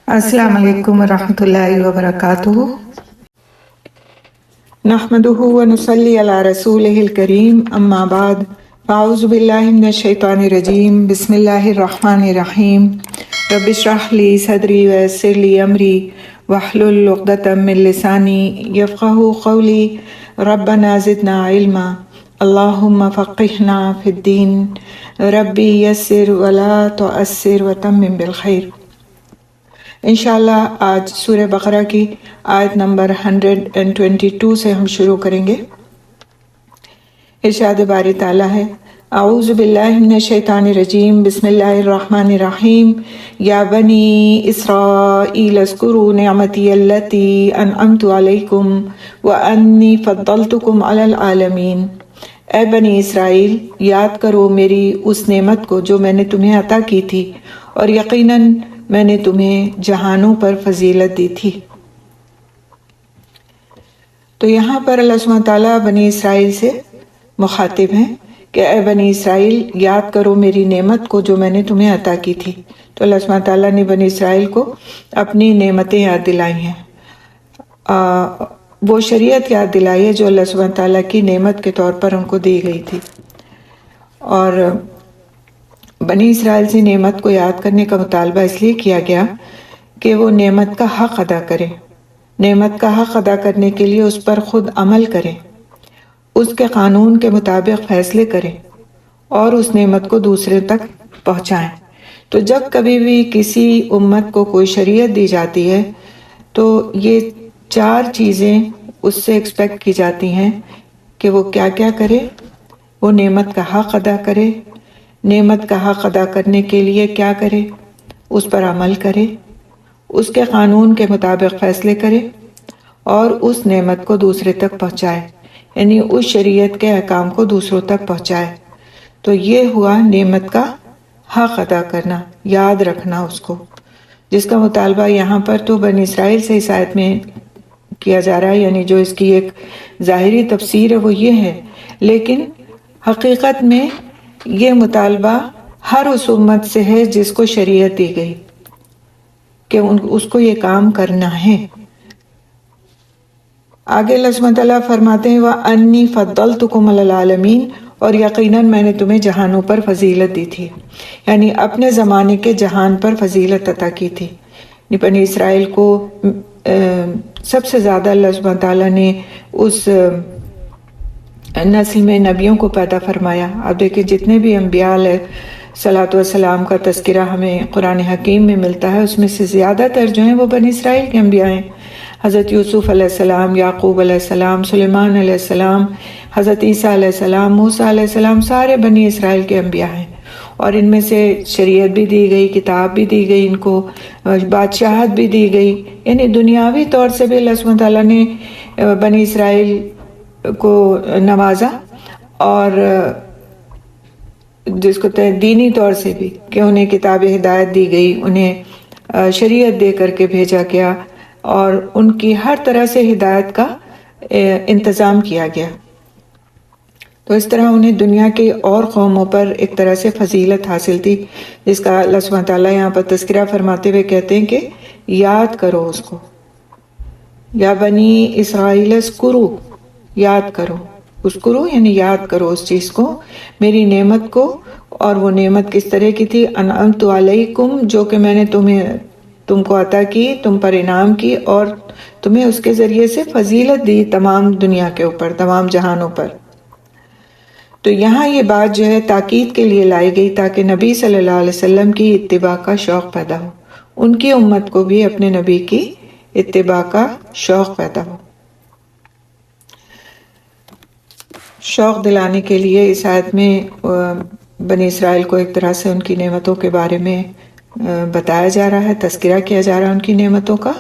السلام علیکم ورحمۃ اللہ وبرکاتہ۔ نحمده ونصلی علی رسولہ الکریم، اما بعد، اعوذ باللہ من الشیطان الرجیم، بسم اللہ الرحمن الرحیم۔ رب اشرح لی صدری ویسر لی امری واحلل عقدۃ من لسانی یفقہوا قولی، ربنا زدنا علما، اللہم فقہنا فی الدین، ربی یسر ولا تعسر وتمم بالخیر۔ انشاءاللہ آج سورہ بقرہ کی آیت نمبر 122 سے ہم شروع کریں گے۔ ارشاد باری تعالیٰ ہے، اعوذ باللہ من الشیطان الرجیم، بسم اللہ الرحمن الرحیم۔ یا بنی اسرائیل اذکروا نعمتی التی انعمت علیکم وانی فضلتکم علی العالمین۔ اے بنی اسرائیل، یاد کرو میری اس نعمت کو جو میں نے تمہیں عطا کی تھی، اور یقیناً میں نے تمہیں جہانوں پر فضیلت دی تھی۔ تو یہاں پر اللہ سبحانہ تعالیٰ بنی اسرائیل سے مخاطب ہیں کہ اے بنی اسرائیل، یاد کرو میری نعمت کو جو میں نے تمہیں عطا کی تھی۔ تو اللہ سبحانہ تعالیٰ نے بنی اسرائیل کو اپنی نعمتیں یاد دلائی ہیں، وہ شریعت یاد دلائی ہے جو اللہ سبحانہ تعالیٰ کی نعمت کے طور پر ان کو دی گئی تھی۔ اور بنی اسرائیل سے نعمت کو یاد کرنے کا مطالبہ اس لیے کیا گیا کہ وہ نعمت کا حق ادا کرے، نعمت کا حق ادا کرنے کے لیے اس پر خود عمل کریں، اس کے قانون کے مطابق فیصلے کریں اور اس نعمت کو دوسرے تک پہنچائیں۔ تو جب کبھی بھی کسی امت کو کوئی شریعت دی جاتی ہے تو یہ 4 چیزیں اس سے ایکسپیکٹ کی جاتی ہیں کہ وہ کیا کیا کرے۔ وہ نعمت کا حق ادا کرے، نعمت کا حق ادا کرنے کے لیے کیا کرے، اس پر عمل کرے، اس کے قانون کے مطابق فیصلے کرے اور اس نعمت کو دوسرے تک پہنچائے، یعنی اس شریعت کے احکام کو دوسروں تک پہنچائے۔ تو یہ ہوا نعمت کا حق ادا کرنا، یاد رکھنا اس کو، جس کا مطالبہ یہاں پر تو بنی اسرائیل سے اس آیت میں کیا جا رہا ہے، یعنی جو اس کی ایک ظاہری تفسیر ہے وہ یہ ہے، لیکن حقیقت میں یہ مطالبہ ہر اس امت سے ہے جس کو شریعت دی گئی کہ اس کو یہ کام کرنا ہے۔ آگے اللہ سبحانہ تعالیٰ فرماتے ہیں وَأَنِّي فَضَّلْتُكُمْ عَلَى الْعَالَمِينَ، اور یقیناً میں نے تمہیں جہانوں پر فضیلت دی تھی، یعنی اپنے زمانے کے جہان پر فضیلت عطا کی تھی۔ بنی اسرائیل کو سب سے زیادہ اللہ سبحانہ تعالیٰ نے اس نسل میں نبیوں کو پیدا فرمایا۔ اب دیکھیں جتنے بھی انبیاء علیہ صلاۃ والسلام کا تذکرہ ہمیں قرآن حکیم میں ملتا ہے، اس میں سے زیادہ تر جو ہیں وہ بنی اسرائیل کے انبیاء ہیں۔ حضرت یوسف علیہ السلام، یعقوب علیہ السلام، سلیمان علیہ السلام، حضرت عیسیٰ علیہ السلام، موسیٰ علیہ السلام، سارے بنی اسرائیل کے انبیاء ہیں، اور ان میں سے شریعت بھی دی گئی، کتاب بھی دی گئی، ان کو بادشاہت بھی دی گئی، یعنی دنیاوی طور سے بھی اللہ سبحانہ تعالیٰ نے بنی اسرائیل کو نوازا، اور جس کو دینی طور سے بھی کہ انہیں کتاب ہدایت دی گئی، انہیں شریعت دے کر کے بھیجا گیا، اور ان کی ہر طرح سے ہدایت کا انتظام کیا گیا۔ تو اس طرح انہیں دنیا کی اور قوموں پر ایک طرح سے فضیلت حاصل تھی، جس کا اللہ سبحانہ تعالیٰ یہاں پر تذکرہ فرماتے ہوئے کہتے ہیں کہ یاد کرو اس کو، یا بنی اسرائیل اذکروا، یاد کرو، اذکروا یعنی یاد کرو اس چیز کو، میری نعمت کو، اور وہ نعمت کس طرح کی تھی، انعمت علیکم، جو کہ میں نے تم کو عطا کی، تم پر انعام کی، اور تمہیں اس کے ذریعے سے فضیلت دی تمام دنیا کے اوپر، تمام جہانوں پر۔ تو یہاں یہ بات جو ہے تاکید کے لیے لائی گئی تاکہ نبی صلی اللہ علیہ وسلم کی اتباع کا شوق پیدا ہو، ان کی امت کو بھی اپنے نبی کی اتباع کا شوق پیدا ہو۔ شوق دلانے کے لیے اس آیت میں بنی اسرائیل کو ایک طرح سے ان کی نعمتوں کے بارے میں بتایا جا رہا ہے، تذکرہ کیا جا رہا ہے ان کی نعمتوں کا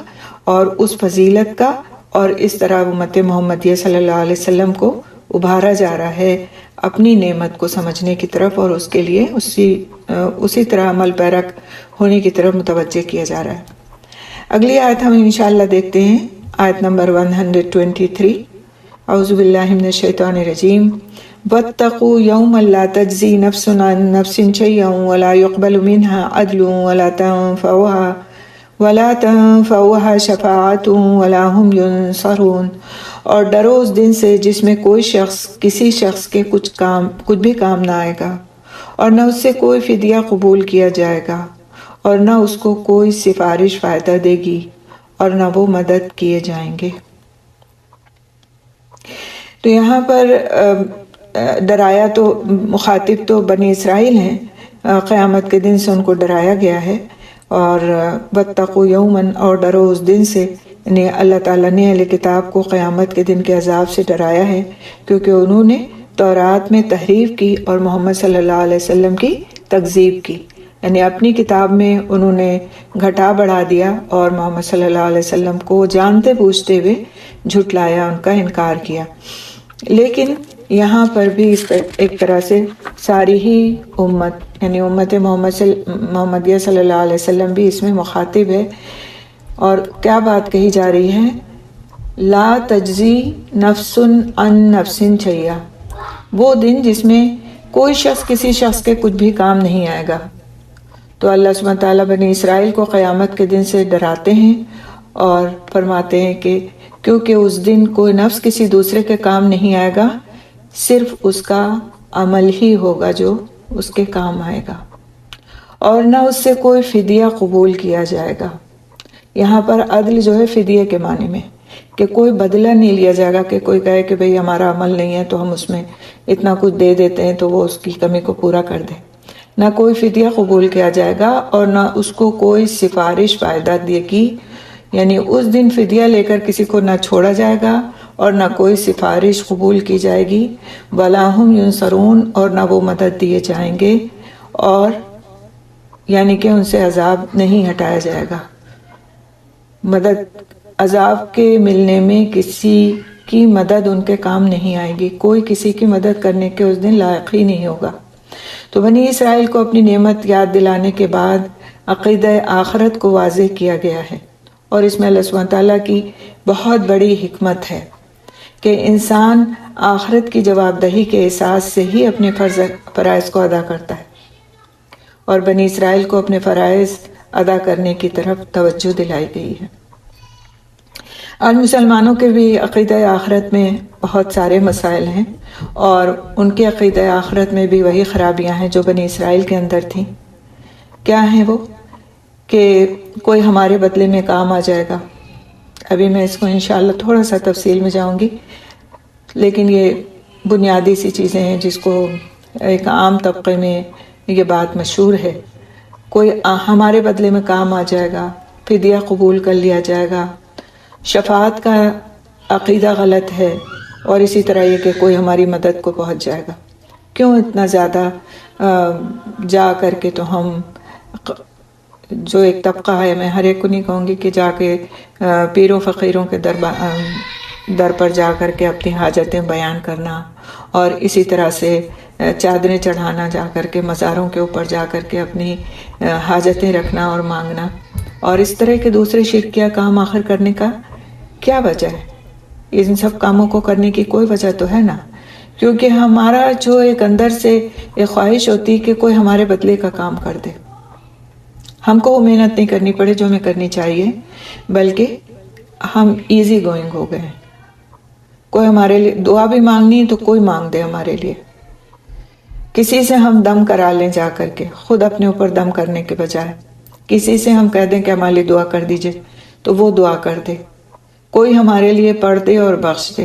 اور اس فضیلت کا، اور اس طرح امت محمدیہ صلی اللہ علیہ وسلم کو ابھارا جا رہا ہے اپنی نعمت کو سمجھنے کی طرف، اور اس کے لیے اسی طرح عمل پیرا ہونے کی طرف متوجہ کیا جا رہا ہے۔ اگلی آیت ہم انشاءاللہ دیکھتے ہیں، آیت نمبر 123۔ اعوذ باللہ من الشیطان الرجیم، واتقوا یوما لا تجزی نفس عن نفس شیئا ولا يقبل منها عدل ولا تنفعها وَلَا تَنفَعُهَا شَفَاعَةٌ وَلَا هُمْ يُنصَرُونَ، اور ڈرو اس دن سے جس میں کوئی شخص کسی شخص کے کچھ بھی کام نہ آئے گا، اور نہ اس سے کوئی فدیہ قبول کیا جائے گا، اور نہ اس کو کوئی سفارش فائدہ دے گی، اور نہ وہ مدد کیے جائیں گے۔ تو یہاں پر ڈرایا تو مخاطب تو بنی اسرائیل ہیں، قیامت کے دن سے ان کو ڈرایا گیا ہے، اور واتقوا یوما، اور ڈرو اس دن سے، یعنی اللہ تعالیٰ نے اہل کتاب کو قیامت کے دن کے عذاب سے ڈرایا ہے، کیونکہ انہوں نے تورات میں تحریف کی اور محمد صلی اللہ علیہ وسلم کی تکذیب کی، یعنی اپنی کتاب میں انہوں نے گھٹا بڑھا دیا اور محمد صلی اللہ علیہ وسلم کو جانتے بوجھتے ہوئے جھٹلایا، ان کا انکار کیا۔ لیکن یہاں پر بھی اس ایک طرح سے ساری ہی امت، یعنی امت محمدیہ صلی اللہ علیہ وسلم بھی اس میں مخاطب ہے، اور کیا بات کہی جا رہی ہے؟ لا تجزی نفس عن نفس شیئا، وہ دن جس میں کوئی شخص کسی شخص کے کچھ بھی کام نہیں آئے گا۔ تو اللہ سبحانہ تعالیٰ بنی اسرائیل کو قیامت کے دن سے ڈراتے ہیں اور فرماتے ہیں کہ کیونکہ اس دن کوئی نفس کسی دوسرے کے کام نہیں آئے گا، صرف اس کا عمل ہی ہوگا جو اس کے کام آئے گا، اور نہ اس سے کوئی فدیہ قبول کیا جائے گا۔ یہاں پر عدل جو ہے فدیہ کے معنی میں، کہ کوئی بدلہ نہیں لیا جائے گا، کہ کوئی کہے کہ بھئی ہمارا عمل نہیں ہے تو ہم اس میں اتنا کچھ دے دیتے ہیں تو وہ اس کی کمی کو پورا کر دے۔ نہ کوئی فدیہ قبول کیا جائے گا، اور نہ اس کو کوئی سفارش فائدہ دے گی، یعنی اس دن فدیہ لے کر کسی کو نہ چھوڑا جائے گا اور نہ کوئی سفارش قبول کی جائے گی، وَلَا هُمْ يُنصَرُونَ، اور نہ وہ مدد دیے جائیں گے، اور یعنی کہ ان سے عذاب نہیں ہٹایا جائے گا۔ عذاب کے ملنے میں کسی کی مدد ان کے کام نہیں آئے گی، کوئی کسی کی مدد کرنے کے اس دن لائق ہی نہیں ہوگا۔ تو بنی اسرائیل کو اپنی نعمت یاد دلانے کے بعد عقیدہ آخرت کو واضح کیا گیا ہے، اور اس میں اللہ سبحانہ تعالیٰ کی بہت بڑی حکمت ہے کہ انسان آخرت کی جواب دہی کے احساس سے ہی اپنے فرائض کو ادا کرتا ہے، اور بنی اسرائیل کو اپنے فرائض ادا کرنے کی طرف توجہ دلائی گئی ہے۔ آج مسلمانوں کے بھی عقیدہ آخرت میں بہت سارے مسائل ہیں، اور ان کے عقیدہ آخرت میں بھی وہی خرابیاں ہیں جو بنی اسرائیل کے اندر تھیں۔ کیا ہیں وہ؟ کہ کوئی ہمارے بدلے میں کام آ جائے گا۔ ابھی میں اس کو انشاءاللہ تھوڑا سا تفصیل میں جاؤں گی، لیکن یہ بنیادی سی چیزیں ہیں جس کو ایک عام طبقے میں یہ بات مشہور ہے۔ کوئی ہمارے بدلے میں کام آ جائے گا، فدیہ قبول کر لیا جائے گا، شفاعت کا عقیدہ غلط ہے، اور اسی طرح یہ کہ کوئی ہماری مدد کو پہنچ جائے گا۔ کیوں اتنا زیادہ جا کر کے تو ہم جو ایک طبقہ ہے، میں ہر ایک کو نہیں کہوں گی کہ جا کے پیروں فقیروں کے در پر جا کر کے اپنی حاجتیں بیان کرنا، اور اسی طرح سے چادریں چڑھانا، جا کر کے مزاروں کے اوپر جا کر کے اپنی حاجتیں رکھنا اور مانگنا، اور اس طرح کے دوسرے شرکیہ کام آخر کرنے کا کیا وجہ ہے؟ ان سب کاموں کو کرنے کی کوئی وجہ تو ہے نا، کیونکہ ہمارا جو ایک اندر سے ایک خواہش ہوتی ہے کہ کوئی ہمارے بدلے کا کام کر دے، ہم کو وہ محنت نہیں کرنی پڑے جو ہمیں کرنی چاہیے، بلکہ ہم ایزی گوئنگ ہو گئے ہیں۔ کوئی ہمارے لیے دعا بھی مانگنی ہے تو کوئی مانگ دے ہمارے لیے، کسی سے ہم دم کرا لیں جا کر کے، خود اپنے اوپر دم کرنے کے بجائے کسی سے ہم کہہ دیں کہ ہمارے لیے دعا کر دیجئے تو وہ دعا کر دے، کوئی ہمارے لیے پڑھ دے اور بخش دے۔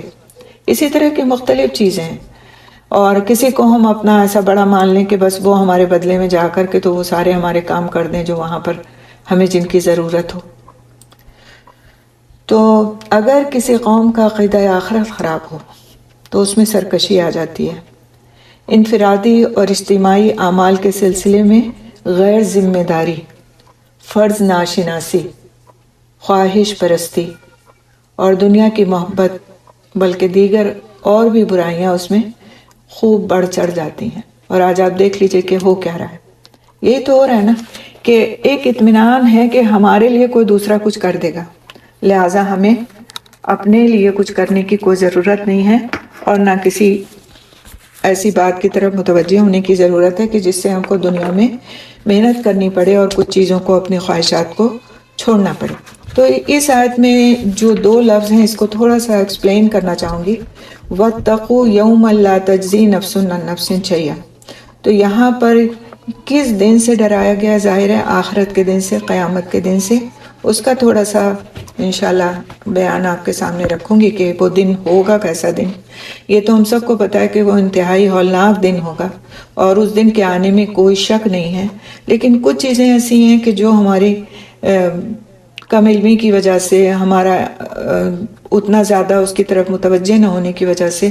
اسی طرح کی مختلف چیزیں ہیں، اور کسی کو ہم اپنا ایسا بڑا مان لیں کہ بس وہ ہمارے بدلے میں جا کر کے تو وہ سارے ہمارے کام کر دیں جو وہاں پر ہمیں جن کی ضرورت ہو۔ تو اگر کسی قوم کا عقیدہ آخرت خراب ہو تو اس میں سرکشی آ جاتی ہے، انفرادی اور اجتماعی اعمال کے سلسلے میں غیر ذمہ داری، فرض ناشناسی، خواہش پرستی اور دنیا کی محبت، بلکہ دیگر اور بھی برائیاں اس میں خوب بڑھ چڑھ جاتی ہیں۔ اور آج آپ دیکھ لیجئے کہ ہو کیا رہا ہے، یہی تو ہو رہا ہے نا کہ ایک اطمینان ہے کہ ہمارے لیے کوئی دوسرا کچھ کر دے گا، لہٰذا ہمیں اپنے لیے کچھ کرنے کی کوئی ضرورت نہیں ہے، اور نہ کسی ایسی بات کی طرف متوجہ ہونے کی ضرورت ہے کہ جس سے ہم کو دنیا میں محنت کرنی پڑے اور کچھ چیزوں کو، اپنی خواہشات کو چھوڑنا پڑے. تو اس آیت میں جو دو لفظ ہیں اس کو تھوڑا سا ایکسپلین کرنا چاہوں گی. وَاتَّقُوا يَوْمًا لَا تَجْزِي نَفْسٌ عَن نَفْسٍ شَيْئًا. تو یہاں پر کس دن سے ڈرایا گیا؟ ظاہر ہے آخرت کے دن سے، قیامت کے دن سے. اس کا تھوڑا سا انشاءاللہ بیان آپ کے سامنے رکھوں گی کہ وہ دن ہوگا کیسا دن. یہ تو ہم سب کو پتہ ہے کہ وہ انتہائی ہولناک دن ہوگا اور اس دن کے آنے میں کوئی شک نہیں ہے. لیکن کچھ چیزیں ایسی ہیں کہ جو ہماری کم علمی کی وجہ سے، ہمارا اتنا زیادہ اس کی طرف متوجہ نہ ہونے کی وجہ سے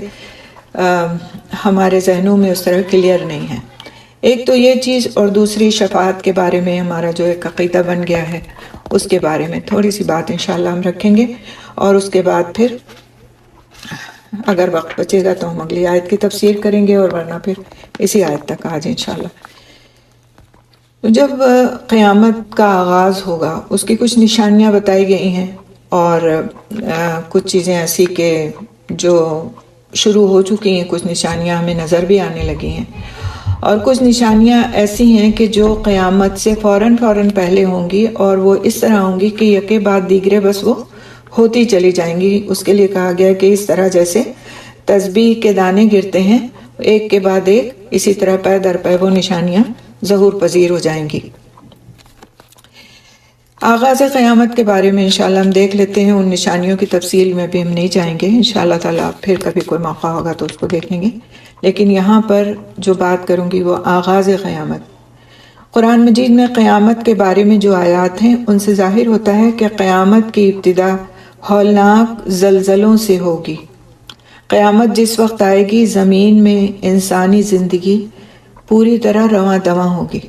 ہمارے ذہنوں میں اس طرح کلیئر نہیں ہے. ایک تو یہ چیز، اور دوسری شفاعت کے بارے میں ہمارا جو ایک عقیدہ بن گیا ہے اس کے بارے میں تھوڑی سی بات انشاءاللہ ہم رکھیں گے. اور اس کے بعد پھر اگر وقت بچے گا تو ہم اگلی آیت کی تفسیر کریں گے، اور ورنہ پھر اسی آیت تک آج انشاءاللہ. جب قیامت کا آغاز ہوگا اس کی کچھ نشانیاں بتائی گئی ہیں، اور کچھ چیزیں ایسی کہ جو شروع ہو چکی ہیں، کچھ نشانیاں ہمیں نظر بھی آنے لگی ہیں، اور کچھ نشانیاں ایسی ہیں کہ جو قیامت سے فوراً پہلے ہوں گی، اور وہ اس طرح ہوں گی کہ یکے بعد دیگرے بس وہ ہوتی چلی جائیں گی. اس کے لیے کہا گیا کہ اس طرح جیسے تسبیح کے دانے گرتے ہیں ایک کے بعد ایک، اسی طرح پے در پے وہ نشانیاں ظہور پذیر ہو جائیں گی. آغاز قیامت کے بارے میں انشاءاللہ ہم دیکھ لیتے ہیں. ان نشانیوں کی تفصیل میں بھی ہم نہیں جائیں گے، انشاءاللہ تعالیٰ پھر کبھی کوئی موقع ہوگا تو اس کو دیکھ لیں گے. لیکن یہاں پر جو بات کروں گی وہ آغاز قیامت. قرآن مجید میں قیامت کے بارے میں جو آیات ہیں ان سے ظاہر ہوتا ہے کہ قیامت کی ابتدا ہولناک زلزلوں سے ہوگی. قیامت جس وقت آئے گی زمین میں انسانی زندگی پوری طرح رواں دواں ہوگی،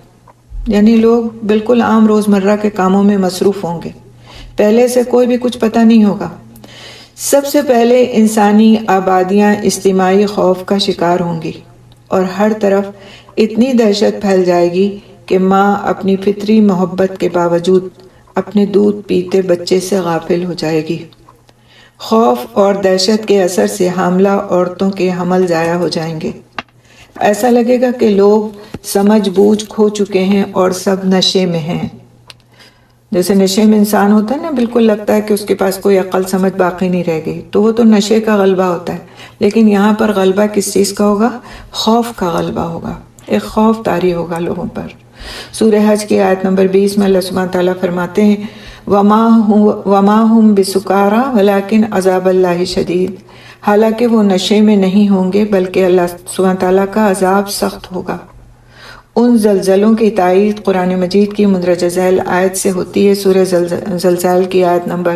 یعنی لوگ بالکل عام روزمرہ کے کاموں میں مصروف ہوں گے، پہلے سے کوئی بھی کچھ پتہ نہیں ہوگا. سب سے پہلے انسانی آبادیاں اجتماعی خوف کا شکار ہوں گی، اور ہر طرف اتنی دہشت پھیل جائے گی کہ ماں اپنی فطری محبت کے باوجود اپنے دودھ پیتے بچے سے غافل ہو جائے گی. خوف اور دہشت کے اثر سے حاملہ عورتوں کے حمل ضائع ہو جائیں گے. ایسا لگے گا کہ لوگ سمجھ بوجھ کھو چکے ہیں اور سب نشے میں ہیں. جیسے نشے میں انسان ہوتا ہے نا، بالکل لگتا ہے کہ اس کے پاس کوئی عقل سمجھ باقی نہیں رہ گئی، تو وہ تو نشے کا غلبہ ہوتا ہے. لیکن یہاں پر غلبہ کس چیز کا ہوگا؟ خوف کا غلبہ ہوگا، ایک خوف طاری ہوگا لوگوں پر. سورہ حج کی آیت نمبر 20 میں اللہ سبحانہ تعالیٰ فرماتے ہیں وَمَا هُمْ بِسُكَارَىٰ وَلَٰكِنْ عَذَابَ اللَّهِ شَدِيدٌ. حالانکہ وہ نشے میں نہیں ہوں گے بلکہ اللہ سبحانہ تعالیٰ کا عذاب سخت ہوگا. ان زلزلوں کی تائید قرآن مجید کی مندرجہ ذیل آیت سے ہوتی ہے. سورہ زلزال کی آیت نمبر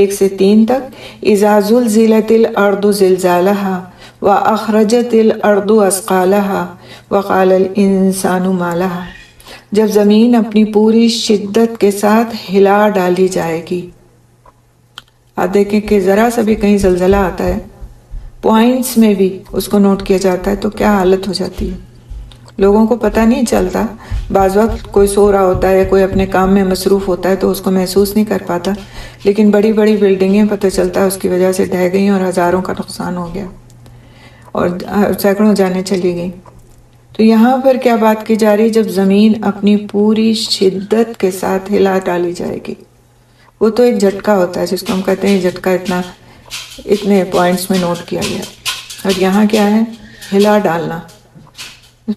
1 سے 3 تک. اِذَا زُلْزِلَتِ الْأَرْضُ زِلْزَالَهَا وَأَخْرَجَتِ الْأَرْضُ أَثْقَالَهَا وَقَالَ الْإِنسَانُ مَا لَهَا. جب زمین اپنی پوری شدت کے ساتھ ہلا ڈالی جائے گی. آپ دیکھیں کہ ذرا سا بھی کہیں زلزلہ آتا ہے، پوائنٹس میں بھی اس کو نوٹ کیا جاتا ہے، تو کیا حالت ہو جاتی ہے. لوگوں کو پتہ نہیں چلتا، بعض وقت کوئی سو رہا ہوتا ہے، کوئی اپنے کام میں مصروف ہوتا ہے تو اس کو محسوس نہیں کر پاتا. لیکن بڑی بڑی بلڈنگیں پتہ چلتا ہے اس کی وجہ سے ڈھہ گئیں اور ہزاروں کا نقصان ہو گیا اور سینکڑوں جانیں چلی گئیں. تو یہاں پر کیا بات کی جا رہی؟ جب زمین اپنی پوری شدت کے ساتھ ہلا ڈالی جائے گی. وہ تو ایک جھٹکا ہوتا ہے جس کو ہم کہتے ہیں جھٹکا اتنے پوائنٹس میں نوٹ کیا گیا. اور یہاں کیا ہے؟ ہلا ڈالنا.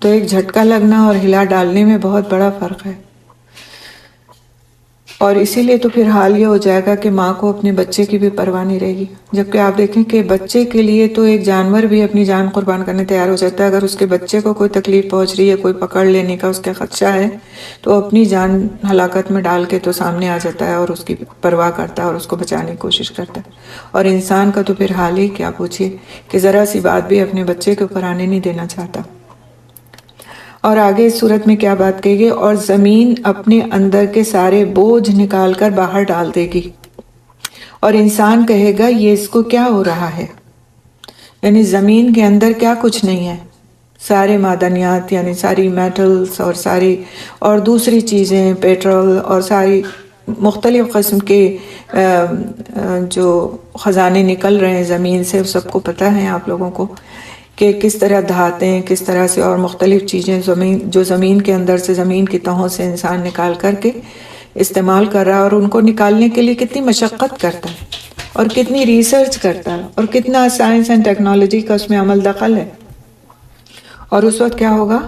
تو ایک جھٹکا لگنا اور ہلا ڈالنے میں بہت بڑا فرق ہے. اور اسی لیے تو پھر حال یہ ہو جائے گا کہ ماں کو اپنے بچے کی بھی پرواہ نہیں رہے گی. جبکہ آپ دیکھیں کہ بچے کے لیے تو ایک جانور بھی اپنی جان قربان کرنے تیار ہو جاتا ہے. اگر اس کے بچے کو کوئی تکلیف پہنچ رہی ہے، کوئی پکڑ لینے کا اس کا خدشہ ہے، تو اپنی جان ہلاکت میں ڈال کے تو سامنے آ جاتا ہے اور اس کی پرواہ کرتا ہے اور اس کو بچانے کی کوشش کرتا ہے. اور انسان کا تو پھر حال ہی کیا پوچھیے کہ ذرا سی بات بھی اپنے بچے کے اوپر آنے نہیں دینا چاہتا. اور آگے اس صورت میں کیا بات کہی گئی؟ اور زمین اپنے اندر کے سارے بوجھ نکال کر باہر ڈال دے گی، اور انسان کہے گا یہ اس کو کیا ہو رہا ہے. یعنی زمین کے اندر کیا کچھ نہیں ہے، سارے معدنیات، یعنی ساری میٹلز اور ساری اور دوسری چیزیں، پیٹرول اور ساری مختلف قسم کے جو خزانے نکل رہے ہیں زمین سے، سب کو پتہ ہے آپ لوگوں کو کہ کس طرح دھاتیں، کس طرح سے اور مختلف چیزیں جو زمین کے اندر سے، زمین کی تہوں سے انسان نکال کر کے استعمال کر رہا ہے اور ان کو نکالنے کے لیے کتنی مشقت کرتا ہے اور کتنی ریسرچ کرتا ہے اور کتنا سائنس اینڈ ٹیکنالوجی کا اس میں عمل دخل ہے. اور اس وقت کیا ہوگا؟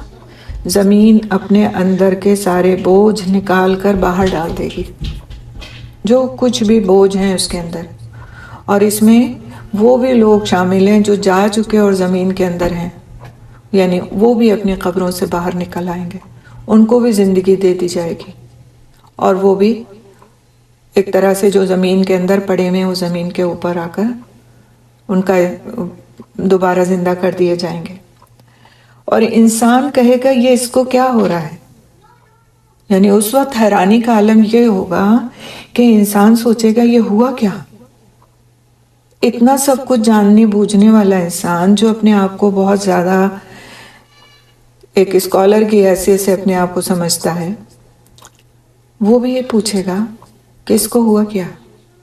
زمین اپنے اندر کے سارے بوجھ نکال کر باہر ڈال دے گی، جو کچھ بھی بوجھ ہیں اس کے اندر. اور اس میں وہ بھی لوگ شامل ہیں جو جا چکے اور زمین کے اندر ہیں، یعنی وہ بھی اپنی قبروں سے باہر نکل آئیں گے، ان کو بھی زندگی دے دی جائے گی. اور وہ بھی ایک طرح سے جو زمین کے اندر پڑے ہوئے ہیں وہ زمین کے اوپر آ کر ان کا دوبارہ زندہ کر دیے جائیں گے. اور انسان کہے گا یہ اس کو کیا ہو رہا ہے؟ یعنی اس وقت حیرانی کا عالم یہ ہوگا کہ انسان سوچے گا یہ ہوا کیا؟ اتنا سب کچھ جاننے بوجھنے والا انسان جو اپنے آپ کو بہت زیادہ ایک اسکالر کی حیثیت سے اپنے آپ کو سمجھتا ہے، وہ بھی یہ پوچھے گا کہ اس کو ہوا کیا؟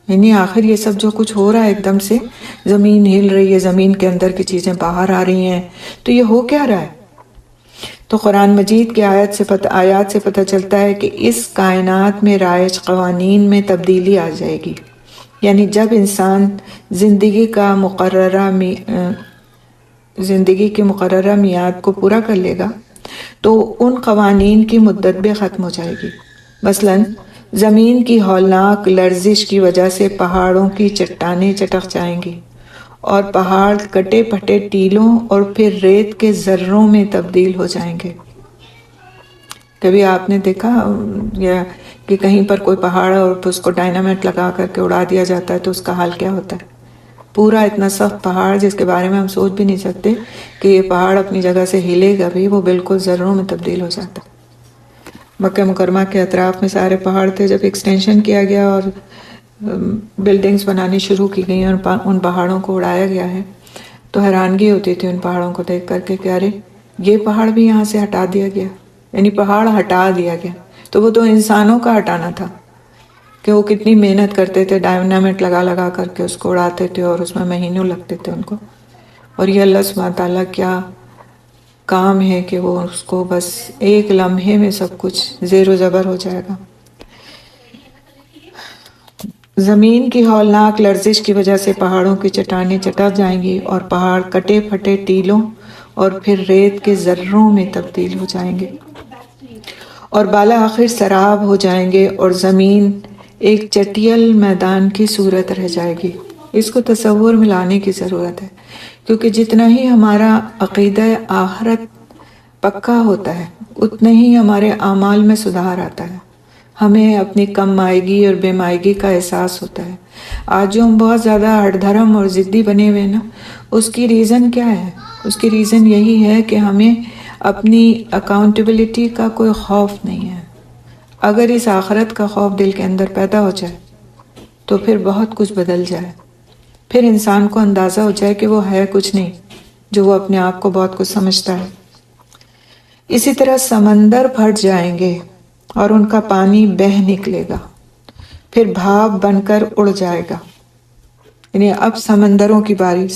یعنی آخر یہ سب جو کچھ ہو رہا ہے، ایک دم سے زمین ہل رہی ہے، زمین کے اندر کی چیزیں باہر آ رہی ہیں، تو یہ ہو کیا رہا ہے؟ تو قرآن مجید کی آیات سے پتہ چلتا ہے کہ اس کائنات میں رائج قوانین میں تبدیلی آ جائے گی. یعنی جب انسان زندگی کے مقررہ میعاد کو پورا کر لے گا تو ان قوانین کی مدت بھی ختم ہو جائے گی. مثلا زمین کی ہولناک لرزش کی وجہ سے پہاڑوں کی چٹانیں چٹک جائیں گی اور پہاڑ کٹے پھٹے ٹیلوں اور پھر ریت کے ذروں میں تبدیل ہو جائیں گے. کبھی آپ نے دیکھا یا کہ کہیں پر کوئی پہاڑ اور اس کو ڈائنامائٹ لگا کر کے اڑا دیا جاتا ہے تو اس کا حال کیا ہوتا ہے؟ پورا اتنا سخت پہاڑ جس کے بارے میں ہم سوچ بھی نہیں سکتے کہ یہ پہاڑ اپنی جگہ سے ہلے گا بھی، وہ بالکل ذروں میں تبدیل ہو جاتا ہے. مکہ مکرمہ کے اطراف میں سارے پہاڑ تھے، جب ایکسٹینشن کیا گیا اور بلڈنگز بنانی شروع کی گئی اور ان پہاڑوں کو اڑایا گیا ہے تو حیرانگی ہوتی تھی ان پہاڑوں کو دیکھ کر کے کہ ارے یہ پہاڑ بھی یہاں سے ہٹا دیا گیا. یعنی پہاڑ ہٹا دیا گیا، تو وہ تو انسانوں کا ہٹانا تھا کہ وہ کتنی محنت کرتے تھے، ڈائنامائٹ لگا کر کے اس کو اڑاتے تھے اور اس میں مہینوں لگتے تھے ان کو. اور یہ اللہ سبحانہ تعالیٰ کیا کام ہے کہ وہ اس کو بس ایک لمحے میں سب کچھ زیر و زبر ہو جائے گا. زمین کی ہولناک لرزش کی وجہ سے پہاڑوں کی چٹانیں چٹک جائیں گی اور پہاڑ کٹے پھٹے ٹیلوں اور پھر ریت کے ذروں میں تبدیل ہو جائیں گے اور بالا آخر سراب ہو جائیں گے اور زمین ایک چٹیل میدان کی صورت رہ جائے گی. اس کو تصور میں لانے کی ضرورت ہے، کیونکہ جتنا ہی ہمارا عقیدہ آخرت پکا ہوتا ہے اتنا ہی ہمارے اعمال میں سدھار آتا ہے، ہمیں اپنی کم مائیگی اور بے مائیگی کا احساس ہوتا ہے. آج جو ہم بہت زیادہ ہٹ دھرم اور ضدی بنے ہوئے نا، اس کی ریزن کیا ہے؟ اس کی ریزن یہی ہے کہ ہمیں اپنی اکاؤنٹیبلٹی کا کوئی خوف نہیں ہے. اگر اس آخرت کا خوف دل کے اندر پیدا ہو جائے تو پھر بہت کچھ بدل جائے، پھر انسان کو اندازہ ہو جائے کہ وہ ہے کچھ نہیں جو وہ اپنے آپ کو بہت کچھ سمجھتا ہے. اسی طرح سمندر پھٹ جائیں گے اور ان کا پانی بہہ نکلے گا، پھر بھاپ بن کر اڑ جائے گا. یعنی اب سمندروں کی باری،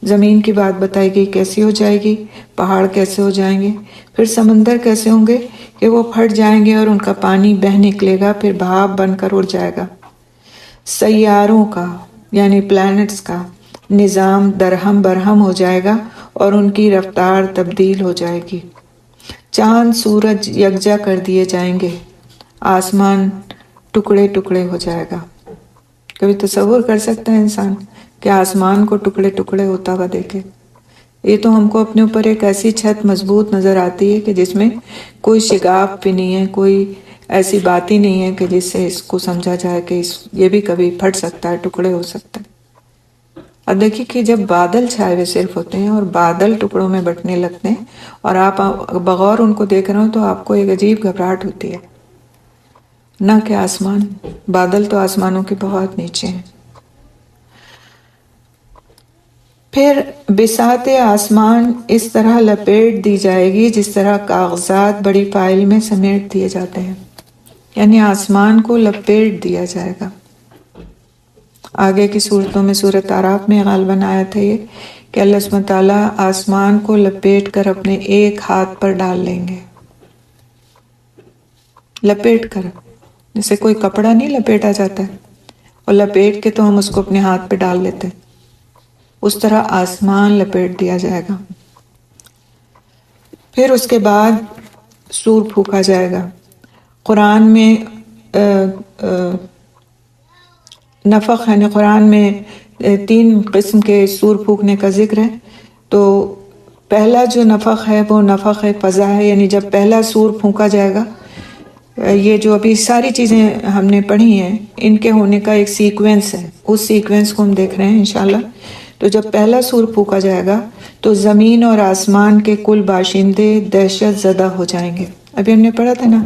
زمین کی بات بتائی گئی کیسی ہو جائے گی، پہاڑ کیسے ہو جائیں گے، پھر سمندر کیسے ہوں گے کہ وہ پھٹ جائیں گے اور ان کا پانی بہہ نکلے گا، پھر بھاپ بن کر اڑ جائے گا. سیاروں کا یعنی پلانٹس کا نظام درہم برہم ہو جائے گا اور ان کی رفتار تبدیل ہو جائے گی. چاند سورج یکجا کر دیے جائیں گے، آسمان ٹکڑے ٹکڑے ہو جائے گا. کبھی تصور کر سکتا ہے انسان کہ آسمان کو ٹکڑے ٹکڑے ہوتا ہوا دیکھے؟ یہ تو ہم کو اپنے اوپر ایک ایسی چھت مضبوط نظر آتی ہے کہ جس میں کوئی شگاف بھی نہیں ہے، کوئی ایسی بات ہی نہیں ہے کہ جس سے اس کو سمجھا جائے کہ یہ بھی کبھی پھٹ سکتا ہے، ٹکڑے ہو سکتا ہے. اب دیکھیے کہ جب بادل چھائے ہوئے صرف ہوتے ہیں اور بادل ٹکڑوں میں بٹنے لگتے ہیں اور آپ بغور ان کو دیکھ رہے ہو تو آپ کو ایک عجیب گھبراہٹ ہوتی ہے. نہ کہ آسمان، بادل تو آسمانوں کے بہت نیچے ہیں. پھر بساط آسمان اس طرح لپیٹ دی جائے گی جس طرح کاغذات بڑی فائل میں سمیٹ دیے جاتے ہیں، یعنی آسمان کو لپیٹ دیا جائے گا. آگے کی صورتوں میں سورۃ اعراف میں غالباً آیا تھا یہ کہ اللہ سبحانہ تعالیٰ آسمان کو لپیٹ کر اپنے ایک ہاتھ پر ڈال لیں گے، لپیٹ کر. جیسے کوئی کپڑا نہیں لپیٹا جاتا ہے اور لپیٹ کے تو ہم اس کو اپنے ہاتھ پہ ڈال لیتے ہیں، اس طرح آسمان لپیٹ دیا جائے گا۔ پھر اس کے بعد سور پھونکا جائے گا۔ قرآن میں نفخ یعنی قرآن میں 3 قسم کے سور پھونکنے کا ذکر ہے۔ تو پہلا جو نفخ ہے وہ نفخ فضا ہے، یعنی جب پہلا سور پھونکا جائے گا۔ یہ جو ابھی ساری چیزیں ہم نے پڑھی ہیں ان کے ہونے کا ایک سیکوینس ہے، اس سیکوینس کو ہم دیکھ رہے ہیں انشاءاللہ۔ تو جب پہلا سور پھونکا جائے گا تو زمین اور آسمان کے کل باشندے دہشت زدہ ہو جائیں گے۔ ابھی ہم نے پڑھا تھا نا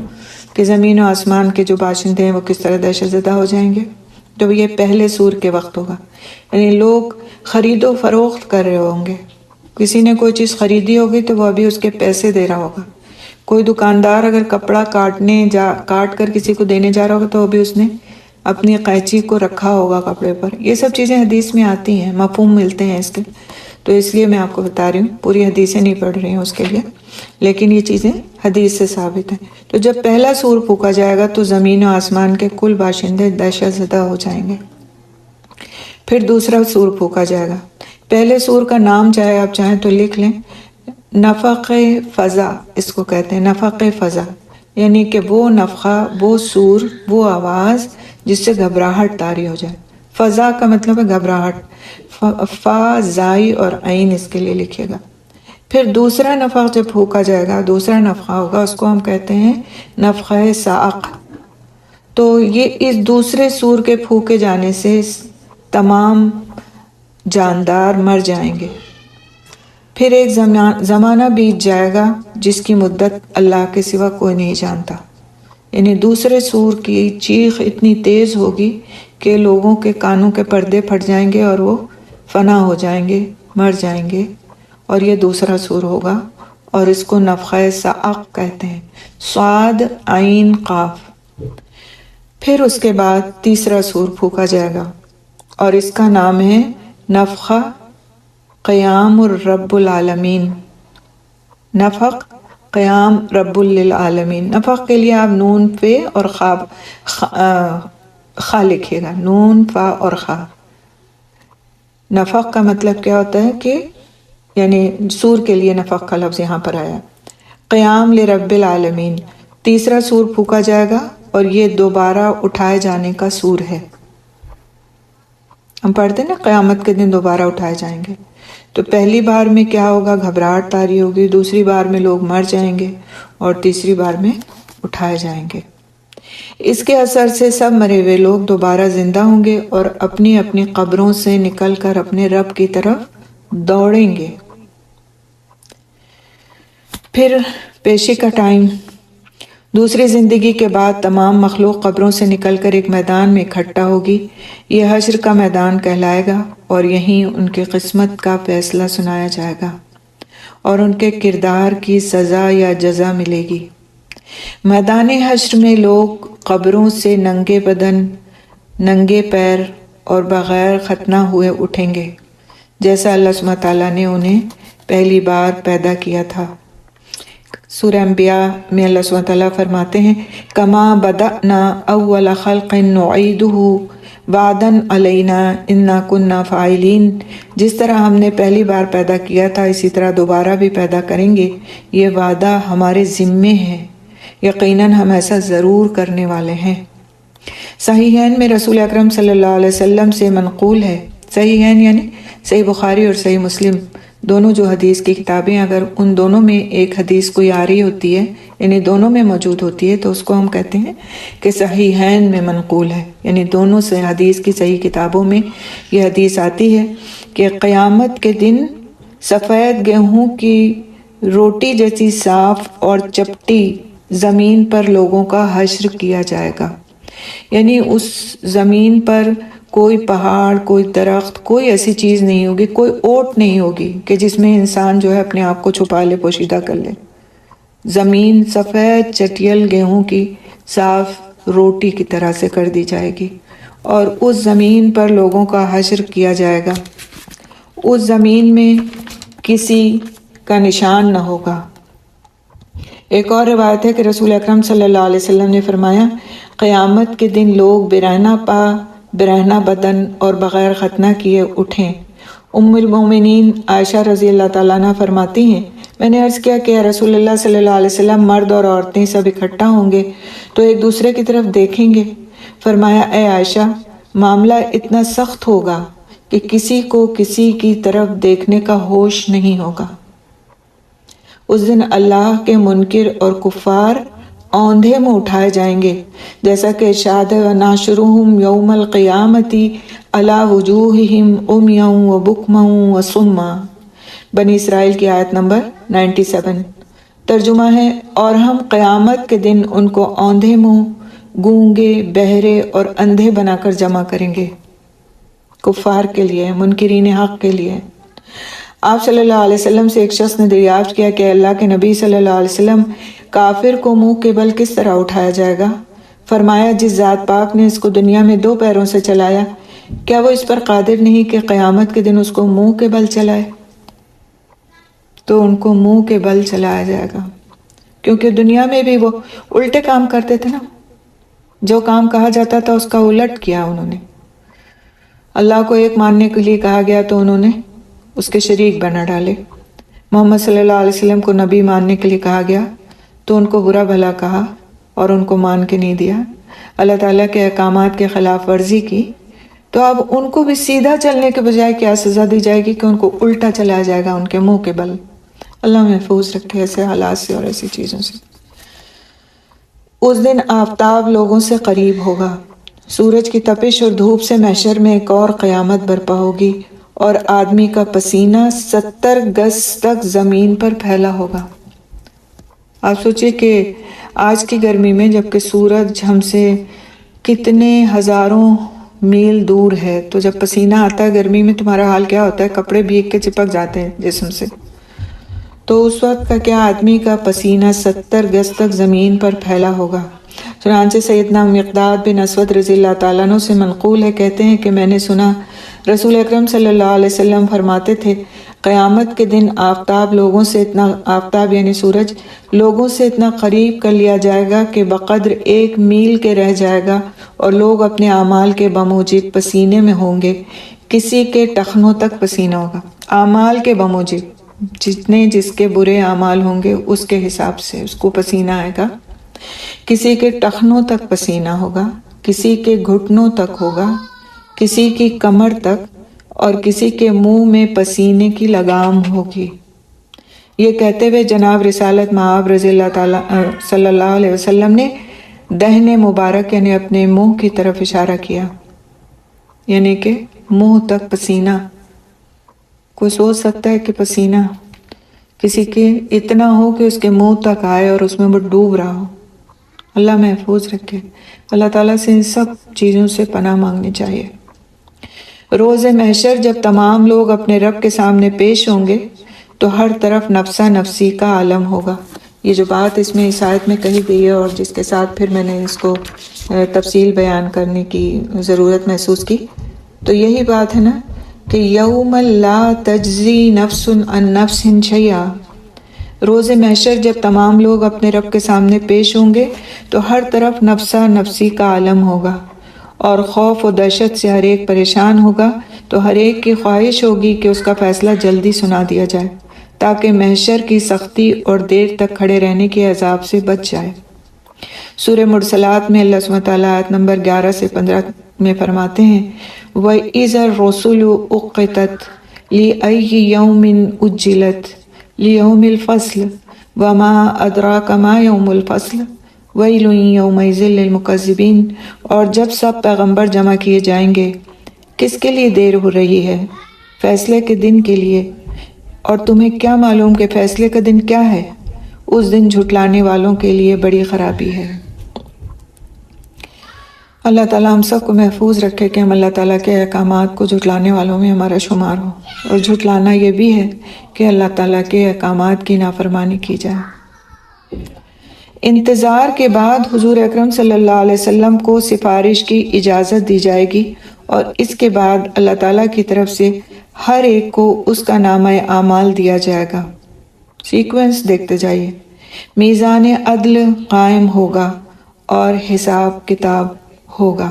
کہ زمین و آسمان کے جو باشندے ہیں وہ کس طرح دہشت زدہ ہو جائیں گے۔ تو یہ پہلے سور کے وقت ہوگا، یعنی لوگ خرید و فروخت کر رہے ہوں گے۔ کسی نے کوئی چیز خریدی ہوگی تو وہ ابھی اس کے پیسے دے رہا ہوگا۔ کوئی دکاندار اگر کپڑا کاٹ کر کسی کو دینے جا رہا ہوگا تو ابھی اس نے اپنی قینچی کو رکھا ہوگا کپڑے پر۔ یہ سب چیزیں حدیث میں آتی ہیں، مفہوم ملتے ہیں اس کے، تو اس لیے میں آپ کو بتا رہی ہوں، پوری حدیثیں نہیں پڑھ رہی ہوں اس کے لیے، لیکن یہ چیزیں حدیث سے ثابت ہیں۔ تو جب پہلا سور پھونکا جائے گا تو زمین و آسمان کے کل باشندے دہشت زدہ ہو جائیں گے۔ پھر دوسرا سور پھونکا جائے گا۔ پہلے سور کا نام چاہے آپ چاہیں تو لکھ لیں، نفخ فضا اس کو کہتے ہیں، نفخ فضا، یعنی کہ وہ نفخہ، وہ سور، وہ آواز جس سے گھبراہٹ طاری ہو جائے۔ فضا کا مطلب ہے گھبراہٹ، فا زائی اور عین اس کے لیے لکھیے گا۔ پھر دوسرا نفخ جب پھونکا جائے گا، دوسرا نفخہ ہوگا، اس کو ہم کہتے ہیں نفخہ صاعق۔ تو یہ اس دوسرے سور کے پھونکے جانے سے تمام جاندار مر جائیں گے۔ پھر ایک زمانہ بیت جائے گا جس کی مدت اللہ کے سوا کوئی نہیں جانتا، یعنی دوسرے سور کی چیخ اتنی تیز ہوگی کہ لوگوں کے کانوں کے پردے پھٹ جائیں گے اور وہ فنا ہو جائیں گے، مر جائیں گے، اور یہ دوسرا سور ہوگا اور اس کو نفخہ صاعق کہتے ہیں، صاد عین قاف۔ پھر اس کے بعد تیسرا سور پھونکا جائے گا اور اس کا نام ہے نفخہ قیام الرب العالمین، نفخ قیام رب للعالمین۔ نفخ کے لیے آپ نون فے اور خا لکھیے گا، نون فا اور خا۔ نفخ کا مطلب کیا ہوتا ہے کہ یعنی سور کے لیے نفخ کا لفظ یہاں پر آیا، قیام لرب العالمین۔ تیسرا سور پھونکا جائے گا اور یہ دوبارہ اٹھائے جانے کا سور ہے۔ ہم پڑھتے ہیں نا قیامت کے دن دوبارہ اٹھائے جائیں گے، تو پہلی بار میں کیا ہوگا، گھبراہٹ طاری ہوگی، دوسری بار میں لوگ مر جائیں گے اور تیسری بار میں اٹھائے جائیں گے۔ اس کے اثر سے سب مرے ہوئے لوگ دوبارہ زندہ ہوں گے اور اپنی اپنی قبروں سے نکل کر اپنے رب کی طرف دوڑیں گے۔ پھر پیشی کا ٹائم، دوسری زندگی کے بعد تمام مخلوق قبروں سے نکل کر ایک میدان میں اکٹھا ہوگی، یہ حشر کا میدان کہلائے گا، اور یہیں ان کی قسمت کا فیصلہ سنایا جائے گا اور ان کے کردار کی سزا یا جزا ملے گی۔ میدان حشر میں لوگ قبروں سے ننگے بدن، ننگے پیر اور بغیر ختنہ ہوئے اٹھیں گے، جیسا اللہ سبحانہ تعالیٰ نے انہیں پہلی بار پیدا کیا تھا۔ سورہ انبیاء میں اللہ سبحانہ تعالیٰ فرماتے ہیں، کما بدأنا اول خلق نعیدہ وعدا علینا انا کنا فاعلین۔ جس طرح ہم نے پہلی بار پیدا کیا تھا اسی طرح دوبارہ بھی پیدا کریں گے، یہ وعدہ ہمارے ذمے ہے، یقیناً ہم ایسا ضرور کرنے والے ہیں۔ صحیحین میں رسول اکرم صلی اللہ علیہ وسلم سے منقول ہے، صحیحین یعنی صحیح بخاری اور صحیح مسلم، دونوں جو حدیث کی کتابیں، اگر ان دونوں میں ایک حدیث کوئی آ رہی ہوتی ہے، یعنی دونوں میں موجود ہوتی ہے، تو اس کو ہم کہتے ہیں کہ صحیحین میں منقول ہے، یعنی دونوں سے حدیث کی صحیح کتابوں میں یہ حدیث آتی ہے کہ قیامت کے دن سفید گیہوں کی روٹی جیسی صاف اور چپٹی زمین پر لوگوں کا حشر کیا جائے گا، یعنی اس زمین پر کوئی پہاڑ، کوئی درخت، کوئی ایسی چیز نہیں ہوگی، کوئی اوٹ نہیں ہوگی کہ جس میں انسان جو ہے اپنے آپ کو چھپا لے، پوشیدہ کر لے۔ زمین سفید چٹیل گیہوں کی صاف روٹی کی طرح سے کر دی جائے گی اور اس زمین پر لوگوں کا حشر کیا جائے گا۔ اس زمین میں کسی کا نشان نہ ہوگا، ایک اور روایت ہے کہ رسول اکرم صلی اللہ علیہ وسلم نے فرمایا، قیامت کے دن لوگ برہنہ پا، برہنہ بدن اور بغیر ختنہ کیے اٹھیں۔ ام المومنین عائشہ رضی اللہ تعالیٰ عنہ فرماتی ہیں، میں نے عرض کیا کہ رسول اللہ صلی اللہ علیہ وسلم، مرد اور عورتیں سب اکٹھا ہوں گے تو ایک دوسرے کی طرف دیکھیں گے؟ فرمایا، اے عائشہ، معاملہ اتنا سخت ہوگا کہ کسی کو کسی کی طرف دیکھنے کا ہوش نہیں ہوگا۔ اس دن اللہ کے منکر اور کفار اوندھے منہ اٹھائے جائیں گے، جیسا کہ ارشاد ہے، وَنَحْشُرُهُمْ يَوْمَ الْقِيَامَةِ عَلَى وُجُوهِهِمْ عُمْيًا وَبُكْمًا وَصُمًّا۔ بنی اسرائیل کی آیت نمبر 97۔ ترجمہ ہے، اور ہم قیامت کے دن ان کو اوندھے منہ، گونگے، بہرے اور اندھے بنا کر جمع کریں گے۔ کفار کے لیے، منکرین حق کے لیے۔ آپ صلی اللہ علیہ وسلم سے ایک شخص نے دریافت کیا کہ اللہ کے نبی صلی اللہ علیہ وسلم، کافر کو منہ کے بل کس طرح اٹھایا جائے گا؟ فرمایا، جس ذات پاک نے اس کو دنیا میں 2 پیروں سے چلایا، کیا وہ اس پر قادر نہیں کہ قیامت کے دن اس کو منہ کے بل چلائے؟ تو ان کو منہ کے بل چلایا جائے گا، کیونکہ دنیا میں بھی وہ الٹے کام کرتے تھے نا، جو کام کہا جاتا تھا اس کا الٹ کیا انہوں نے۔ اللہ کو ایک ماننے کے لیے کہا گیا تو انہوں نے اس کے شریک بنا ڈالے۔ محمد صلی اللہ علیہ وسلم کو نبی ماننے کے لیے کہا گیا تو ان کو برا بھلا کہا اور ان کو مان کے نہیں دیا۔ اللہ تعالیٰ کے احکامات کے خلاف ورزی کی تو اب ان کو بھی سیدھا چلنے کے بجائے کیا سزا دی جائے گی کہ ان کو الٹا چلایا جائے گا ان کے منہ کے بل۔ اللہ محفوظ رکھے ایسے حالات سے اور ایسی چیزوں سے۔ اس دن آفتاب لوگوں سے قریب ہوگا، سورج کی تپش اور دھوپ سے محشر میں ایک اور قیامت برپا ہوگی، اور آدمی کا پسینہ 70 گز تک زمین پر پھیلا ہوگا۔ آپ سوچئے کہ آج کی گرمی میں جبکہ سورج ہم سے کتنے ہزاروں میل دور ہے، تو جب پسینہ آتا ہے گرمی میں تمہارا حال کیا ہوتا ہے؟ کپڑے بھیگ کے چپک جاتے ہیں جسم سے۔ تو اس وقت کا کیا آدمی کا پسینہ 70 گز تک زمین پر پھیلا ہوگا۔ چنانچہ سیدنا مقداد بن اسود رضی اللہ تعالیٰ عنہ سے منقول ہے، کہتے ہیں کہ میں نے سنا رسول اکرم صلی اللہ علیہ وسلم فرماتے تھے، قیامت کے دن آفتاب یعنی سورج لوگوں سے اتنا قریب کر لیا جائے گا کہ بقدر 1 میل کے رہ جائے گا، اور لوگ اپنے اعمال کے بموجب پسینے میں ہوں گے، کسی کے ٹخنوں تک پسینہ ہوگا۔ اعمال کے بموجب، جتنے جس کے برے اعمال ہوں گے اس کے حساب سے اس کو پسینہ آئے گا۔ کسی کے ٹخنوں تک پسینہ ہوگا، کسی کے گھٹنوں تک ہوگا، کسی کی کمر تک، اور کسی کے منہ میں پسینے کی لگام ہوگی۔ یہ کہتے ہوئے جناب رسالت مآب رضی اللہ تعالیٰ صلی اللہ علیہ وسلم نے دہنے مبارک یعنی اپنے منہ کی طرف اشارہ کیا، یعنی کہ منہ تک پسینہ۔ کوئی سوچ سکتا ہے کہ پسینہ کسی کے اتنا ہو کہ اس کے منہ تک آئے اور اس میں وہ ڈوب رہا ہو؟ اللہ محفوظ رکھے۔ اللہ تعالیٰ سے ان سب چیزوں سے پناہ مانگنی چاہیے۔ روز محشر جب تمام لوگ اپنے رب کے سامنے پیش ہوں گے تو ہر طرف نفسا نفسی کا عالم ہوگا۔ یہ جو بات اس میں اس آیت میں کہی گئی ہے اور جس کے ساتھ پھر میں نے اس کو تفصیل بیان کرنے کی ضرورت محسوس کی، تو یہی بات ہے نا کہ یوم لا تجزی نفس عن نفس شیئا، روز محشر جب تمام لوگ اپنے رب کے سامنے پیش ہوں گے تو ہر طرف نفسا نفسی کا عالم ہوگا، اور خوف و دہشت سے ہر ایک پریشان ہوگا، تو ہر ایک کی خواہش ہوگی کہ اس کا فیصلہ جلدی سنا دیا جائے تاکہ محشر کی سختی اور دیر تک کھڑے رہنے کے عذاب سے بچ جائے۔ سورہ مرسلات میں اللہ سبحانہ وتعالیٰ آیت نمبر 11 سے 15 میں فرماتے ہیں، وَإِذَا الرُّسُلُ أُقِّتَتْ لِأَيِّ يَوْمٍ أُجِّلَتْ لِيَوْمِ الْفَصْلِ وَمَا أَدْرَاكَ مَا يَوْمُ الْفَصْلِ وَيْلٌ يَوْمَئِذٍ لِّلْمُكَذِّبِينَ۔ اور جب سب پیغمبر جمع کیے جائیں گے، کس کے لیے دیر ہو رہی ہے؟ فیصلے کے دن کے لیے، اور تمہیں کیا معلوم کہ فیصلے کا دن کیا ہے؟ اس دن جھٹلانے والوں کے لیے بڑی خرابی ہے۔ اللہ تعالیٰ ہم سب کو محفوظ رکھے کہ ہم اللہ تعالیٰ کے احکامات کو جھٹلانے والوں میں ہمارا شمار ہو، اور جھٹلانا یہ بھی ہے کہ اللہ تعالیٰ کے احکامات کی نافرمانی کی جائے۔ انتظار کے بعد حضور اکرم صلی اللہ علیہ وسلم کو سفارش کی اجازت دی جائے گی، اور اس کے بعد اللہ تعالیٰ کی طرف سے ہر ایک کو اس کا نامہ اعمال دیا جائے گا۔ سیکوینس دیکھتے جائیے، میزان عدل قائم ہوگا اور حساب کتاب ہوگا۔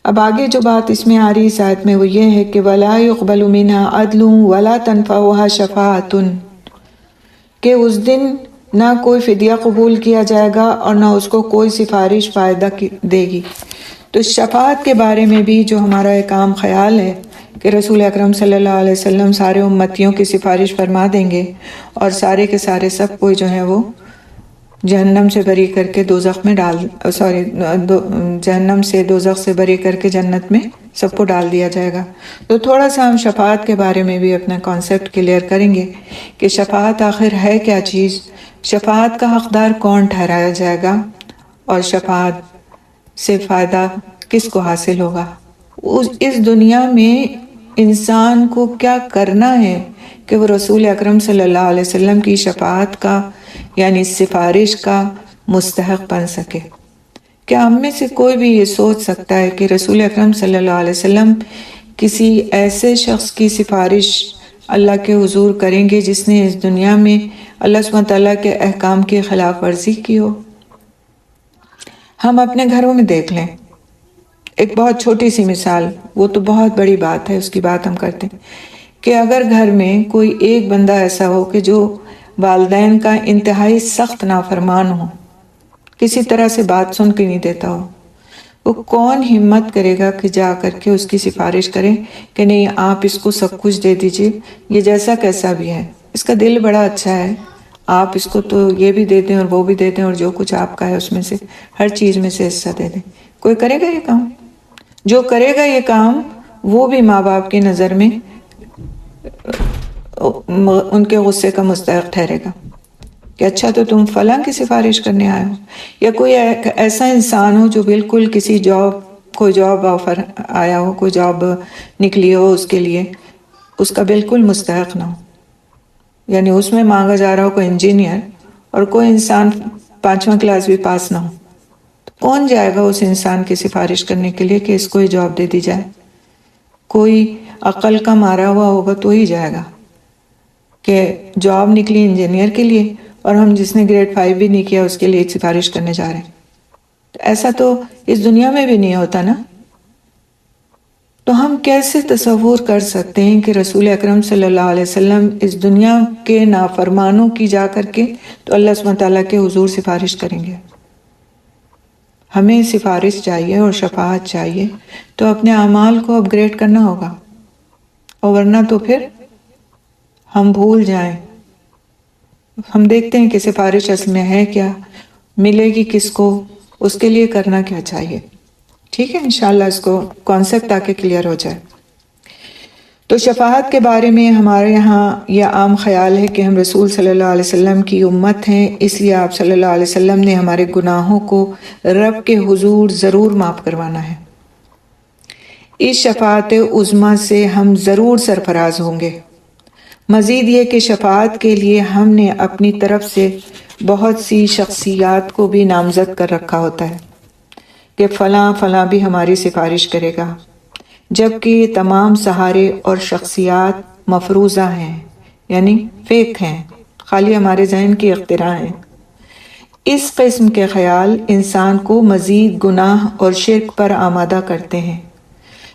اب آگے جو بات اس میں آ رہی اس آیت میں وہ یہ ہے کہ وَلَا يُقْبَلُ مِنْهَا عَدْلٌ وَلَا تَنْفَعُهَا شَفَاعَةٌ، کہ اس دن نہ کوئی فدیہ قبول کیا جائے گا اور نہ اس کو کوئی سفارش فائدہ دے گی۔ تو شفاعت کے بارے میں بھی جو ہمارا ایک عام خیال ہے کہ رسول اکرم صلی اللہ علیہ وسلم سارے امتیوں کی سفارش فرما دیں گے اور سارے کے سارے سب کوئی جو ہیں وہ جہنم سے بری کر کے دوزخ میں جہنم سے دوزخ سے بری کر کے جنت میں سب کو ڈال دیا جائے گا۔ تو تھوڑا سا ہم شفاعت کے بارے میں بھی اپنا کانسیپٹ کلیئر کریں گے کہ شفاعت آخر ہے کیا چیز، شفاعت کا حقدار کون ٹھہرایا جائے گا اور شفاعت سے فائدہ کس کو حاصل ہوگا۔ اس دنیا میں انسان کو کیا کرنا ہے کہ وہ رسول اکرم صلی اللہ علیہ وسلم کی شفاعت کا یعنی سفارش کا مستحق بن سکے۔ کیا ہم میں سے کوئی بھی یہ سوچ سکتا ہے کہ رسول اکرم صلی اللہ علیہ وسلم کسی ایسے شخص کی سفارش اللہ کے حضور کریں گے جس نے اس دنیا میں اللہ سبحانہ تعالیٰ کے احکام کی خلاف ورزی کی ہو؟ ہم اپنے گھروں میں دیکھ لیں، ایک بہت چھوٹی سی مثال، وہ تو بہت بڑی بات ہے، اس کی بات ہم کرتے ہیں کہ اگر گھر میں کوئی ایک بندہ ایسا ہو کہ جو والدین کا انتہائی سخت نافرمان ہو، کسی طرح سے بات سن کے نہیں دیتا ہو، وہ کون ہمت کرے گا کہ جا کر کے اس کی سفارش کرے کہ نہیں آپ اس کو سب کچھ دے دیجئے، یہ جیسا کیسا بھی ہے، اس کا دل بڑا اچھا ہے، آپ اس کو تو یہ بھی دے دیں اور وہ بھی دے دیں اور جو کچھ آپ کا ہے اس میں سے ہر چیز میں سے حصہ دے دیں۔ کوئی کرے گا یہ کام؟ جو کرے گا یہ کام وہ بھی ماں باپ کی نظر میں ان کے غصے کا مستحق ٹھہرے گا کہ اچھا تو تم فلاں کی سفارش کرنے آئے ہو، یا کوئی ایسا انسان ہو جو بالکل کسی کوئی جاب آفر آیا ہو، کوئی جاب نکلی ہو اس کے لیے، اس کا بالکل مستحق نہ ہو، یعنی اس میں مانگا جا رہا ہو کوئی انجینئر اور کوئی انسان 5واں کلاس بھی پاس نہ ہو، تو کون جائے گا اس انسان کی سفارش کرنے کے لیے کہ اس کو یہ جاب دے دی جائے؟ کوئی عقل کا مارا ہوا ہوگا تو ہی جائے گا کہ جاب نکلی انجینئر کے لیے اور ہم جس نے گریڈ 5 بھی نہیں کیا اس کے لیے سفارش کرنے جا رہے ہیں۔ تو ایسا تو اس دنیا میں بھی نہیں ہوتا نا۔ تو ہم کیسے تصور کر سکتے ہیں کہ رسول اکرم صلی اللہ علیہ وسلم اس دنیا کے نافرمانوں کی جا کر کے تو اللہ سبحانہ تعالیٰ کے حضور سفارش کریں گے؟ ہمیں سفارش چاہیے اور شفاعت چاہیے تو اپنے اعمال کو اپ گریڈ کرنا ہوگا، اور ورنہ تو پھر ہم بھول جائیں۔ ہم دیکھتے ہیں کہ سفارش اصل میں ہے کیا، ملے گی کس کو، اس کے لیے کرنا کیا چاہیے۔ ٹھیک ہے، انشاءاللہ اس کو کانسیپٹ تاکہ کلیئر ہو جائے۔ تو شفاعت کے بارے میں ہمارے یہاں یہ عام خیال ہے کہ ہم رسول صلی اللہ علیہ وسلم کی امت ہیں، اس لیے آپ صلی اللہ علیہ وسلم نے ہمارے گناہوں کو رب کے حضور ضرور معاف کروانا ہے۔ اس شفاعت عظمیٰ سے ہم ضرور سرفراز ہوں گے۔ مزید یہ کہ شفاعت کے لیے ہم نے اپنی طرف سے بہت سی شخصیات کو بھی نامزد کر رکھا ہوتا ہے کہ فلاں فلاں بھی ہماری سفارش کرے گا، جبکہ یہ تمام سہارے اور شخصیات مفروضہ ہیں، یعنی فیک ہیں، خالی ہمارے ذہن کی اختراع ہیں۔ اس قسم کے خیال انسان کو مزید گناہ اور شرک پر آمادہ کرتے ہیں۔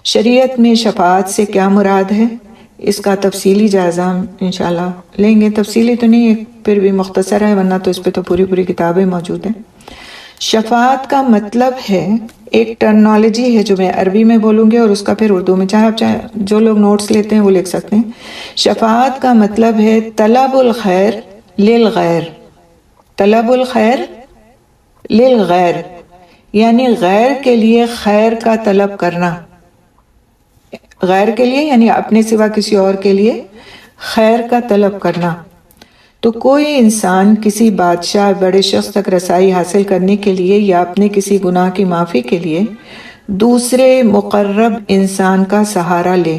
شریعت میں شفاعت سے کیا مراد ہے، اس کا تفصیلی جائزہ ہم انشاءاللہ لیں گے۔ تفصیلی تو نہیں ہے، پھر بھی مختصر ہے، ورنہ تو اس پہ تو پوری کتابیں موجود ہیں۔ شفاعت کا مطلب ہے، ایک ٹرمنالوجی ہے جو میں عربی میں بولوں گی اور اس کا پھر اردو میں، چاہے جو لوگ نوٹس لیتے ہیں وہ لکھ سکتے ہیں۔ شفاعت کا مطلب ہے طلب الخیر للغیر، طلب الخیر للغیر، یعنی غیر کے لیے خیر کا طلب کرنا، غیر کے لیے یعنی اپنے سوا کسی اور کے لیے خیر کا طلب کرنا۔ تو کوئی انسان کسی بادشاہ بڑے شخص تک رسائی حاصل کرنے کے لیے یا اپنے کسی گناہ کی معافی کے لیے دوسرے مقرب انسان کا سہارا لے،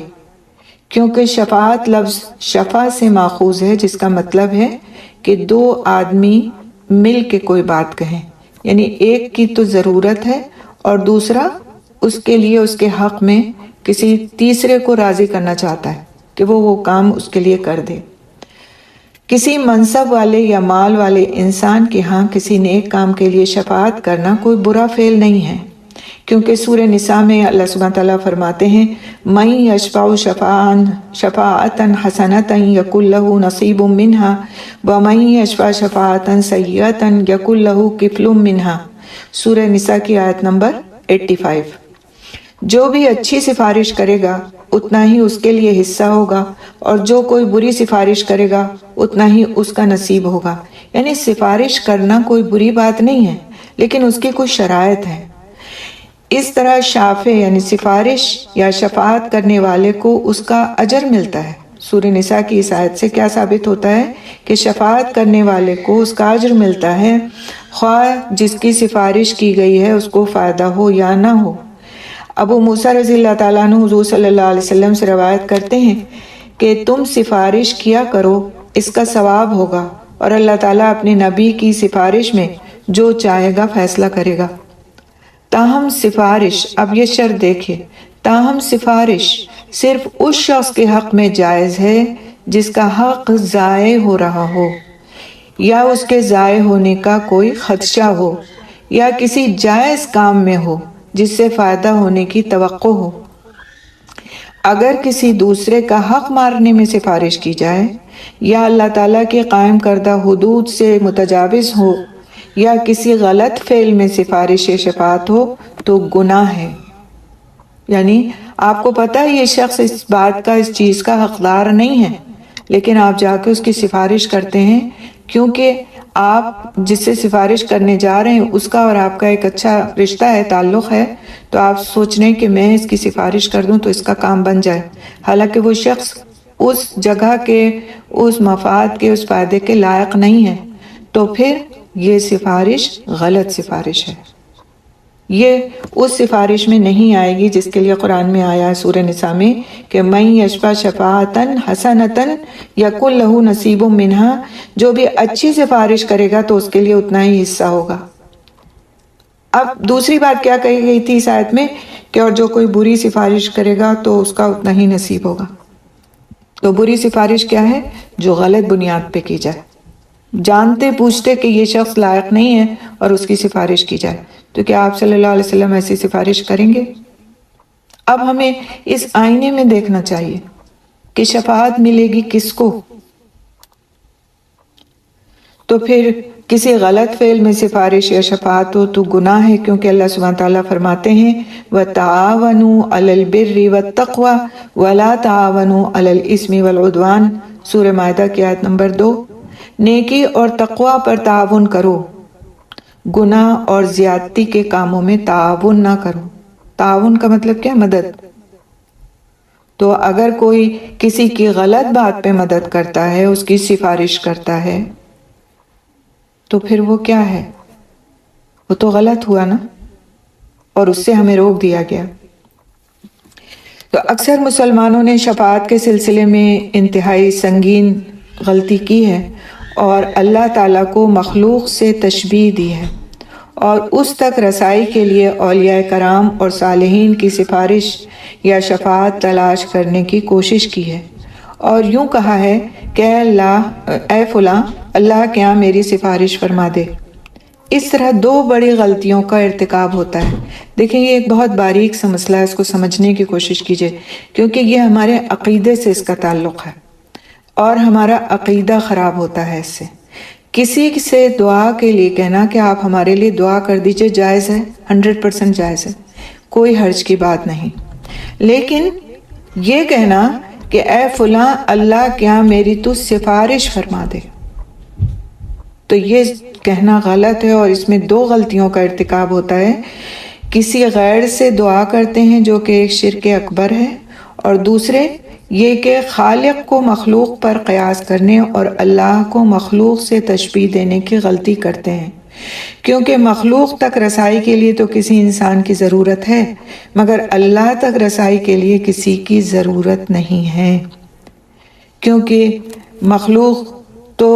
کیونکہ شفاعت لفظ شفا سے ماخوذ ہے، جس کا مطلب ہے کہ دو آدمی مل کے کوئی بات کہیں، یعنی ایک کی تو ضرورت ہے اور دوسرا اس کے لیے اس کے حق میں کسی تیسرے کو راضی کرنا چاہتا ہے کہ وہ کام اس کے لیے کر دے۔ کسی منصب والے یا مال والے انسان کے ہاں کسی نیک کام کے لیے شفاعت کرنا کوئی برا فعل نہیں ہے، کیونکہ سورہ نساء میں اللہ سبحانہ تعالیٰ فرماتے ہیں مَن یشفع شفاعۃ حسنۃ یکن لہ نصیب منہا ومن یشفع شفاعۃ سیئۃ یکن لہ کفل منہا، سورہ نساء کی آیت نمبر 85۔ جو بھی اچھی سفارش کرے گا اتنا ہی اس کے لیے حصہ ہوگا، اور جو کوئی بری سفارش کرے گا اتنا ہی اس کا نصیب ہوگا۔ یعنی سفارش کرنا کوئی بری بات نہیں ہے، لیکن اس کی کچھ شرائط ہے۔ اس طرح شافع یعنی سفارش یا شفاعت کرنے والے کو اس کا اجر ملتا ہے۔ سورہ نساء کی اس آیت سے کیا ثابت ہوتا ہے کہ شفاعت کرنے والے کو اس کا اجر ملتا ہے، خواہ جس کی سفارش کی گئی ہے اس کو فائدہ ہو یا نہ ہو۔ ابو موسیٰ رضی اللہ تعالیٰ عنہ حضور صلی اللہ علیہ وسلم سے روایت کرتے ہیں کہ تم سفارش کیا کرو، اس کا ثواب ہوگا، اور اللہ تعالیٰ اپنے نبی کی سفارش میں جو چاہے گا فیصلہ کرے گا۔ تاہم سفارش، اب یہ شرط دیکھیں، تاہم سفارش صرف اس شخص کے حق میں جائز ہے جس کا حق ضائع ہو رہا ہو، یا اس کے ضائع ہونے کا کوئی خدشہ ہو، یا کسی جائز کام میں ہو جس سے فائدہ ہونے کی توقع ہو۔ اگر کسی دوسرے کا حق مارنے میں سفارش کی جائے، یا اللہ تعالیٰ کے قائم کردہ حدود سے متجاوز ہو، یا کسی غلط فعل میں سفارش شفاعت ہو تو گناہ ہے۔ یعنی آپ کو پتہ ہے یہ شخص اس بات کا، اس چیز کا حقدار نہیں ہے، لیکن آپ جا کے اس کی سفارش کرتے ہیں، کیونکہ آپ جس سے سفارش کرنے جا رہے ہیں اس کا اور آپ کا ایک اچھا رشتہ ہے، تعلق ہے، تو آپ سوچ رہے ہیں کہ میں اس کی سفارش کر دوں تو اس کا کام بن جائے، حالانکہ وہ شخص اس جگہ کے، اس مفاد کے، اس فائدے کے لائق نہیں ہے، تو پھر یہ سفارش غلط سفارش ہے، یہ اس سفارش میں نہیں آئے گی جس کے لیے قرآن میں آیا ہے سورہ نساء میں کہ من یشفع شفاعۃ حسنۃ یکن لہ نصیب منہا، جو بھی اچھی سفارش کرے گا تو اس کے لیے اتنا ہی حصہ ہوگا۔ اب دوسری بات کیا کہی گئی تھی اس آیت میں کہ اور جو کوئی بری سفارش کرے گا تو اس کا اتنا ہی نصیب ہوگا۔ تو بری سفارش کیا ہے؟ جو غلط بنیاد پہ کی جائے، جانتے پوچھتے کہ یہ شخص لائق نہیں ہے اور اس کی سفارش کی جائے، تو کیا آپ صلی اللہ علیہ وسلم ایسی سفارش کریں گے؟ اب ہمیں اس آئینے میں دیکھنا چاہیے کہ شفاعت ملے گی کس کو؟ تو پھر کسی غلط فعل میں سفارش یا شفاعت ہو تو گناہ ہے، کیونکہ اللہ سبحانہ تعالیٰ فرماتے ہیں وَتَعَاوَنُوا عَلَى الْبِرِّ وَالتَّقْوَى وَلَا تَعَاوَنُوا عَلَى الْإِثْمِ وَالْعُدْوَانِ، سورہ مائدہ کی آیت نمبر 2۔ نیکی اور تقوی پر تعاون کرو، گناہ اور زیادتی کے کاموں میں تعاون نہ کرو۔ تعاون کا مطلب کیا؟ مدد۔ تو اگر کوئی کسی کی غلط بات پہ مدد کرتا ہے، اس کی سفارش کرتا ہے، تو پھر وہ کیا ہے؟ وہ تو غلط ہوا نا، اور اس سے ہمیں روک دیا گیا۔ تو اکثر مسلمانوں نے شفاعت کے سلسلے میں انتہائی سنگین غلطی کی ہے، اور اللہ تعالیٰ کو مخلوق سے تشبیہ دی ہے، اور اس تک رسائی کے لیے اولیاء کرام اور صالحین کی سفارش یا شفاعت تلاش کرنے کی کوشش کی ہے، اور یوں کہا ہے کہ اے فلاں، اللہ کے ہاں میری سفارش فرما دے۔ اس طرح دو بڑی غلطیوں کا ارتکاب ہوتا ہے۔ دیکھیں یہ ایک بہت باریک سا مسئلہ ہے، اس کو سمجھنے کی کوشش کیجئے، کیونکہ یہ ہمارے عقیدے سے اس کا تعلق ہے، اور ہمارا عقیدہ خراب ہوتا ہے اس سے۔ کسی سے دعا کے لیے کہنا کہ آپ ہمارے لیے دعا کر دیجئے جائز ہے، 100% جائز ہے، کوئی حرج کی بات نہیں، لیکن یہ کہنا کہ اے فلاں اللہ کیا میری تو سفارش فرما دے، تو یہ کہنا غلط ہے، اور اس میں دو غلطیوں کا ارتکاب ہوتا ہے۔ کسی غیر سے دعا کرتے ہیں جو کہ ایک شرک اکبر ہے، اور دوسرے یہ کہ خالق کو مخلوق پر قیاس کرنے اور اللہ کو مخلوق سے تشبیہ دینے کی غلطی کرتے ہیں، کیونکہ مخلوق تک رسائی کے لیے تو کسی انسان کی ضرورت ہے، مگر اللہ تک رسائی کے لیے کسی کی ضرورت نہیں ہے، کیونکہ مخلوق تو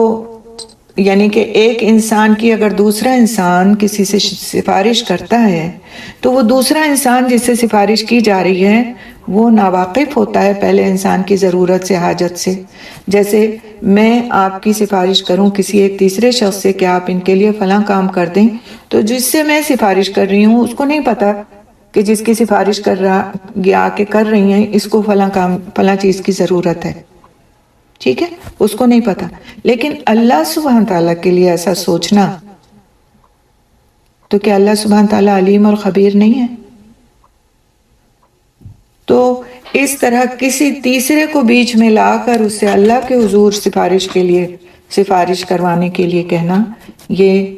یعنی کہ ایک انسان کی اگر دوسرا انسان کسی سے سفارش کرتا ہے تو وہ دوسرا انسان جس سے سفارش کی جا رہی ہے وہ ناواقف ہوتا ہے پہلے انسان کی ضرورت سے، حاجت سے. جیسے میں آپ کی سفارش کروں کسی ایک تیسرے شخص سے کہ آپ ان کے لیے فلاں کام کر دیں، تو جس سے میں سفارش کر رہی ہوں اس کو نہیں پتا کہ جس کی سفارش کر رہی ہیں اس کو فلاں چیز کی ضرورت ہے. ٹھیک ہے، اس کو نہیں پتا. لیکن اللہ سبحانہ تعالیٰ کے لیے ایسا سوچنا، تو کیا اللہ سبحانہ تعالیٰ علیم اور خبیر نہیں ہے؟ تو اس طرح کسی تیسرے کو بیچ میں لا کر اس سے اللہ کے حضور سفارش کروانے کے لیے کہنا، یہ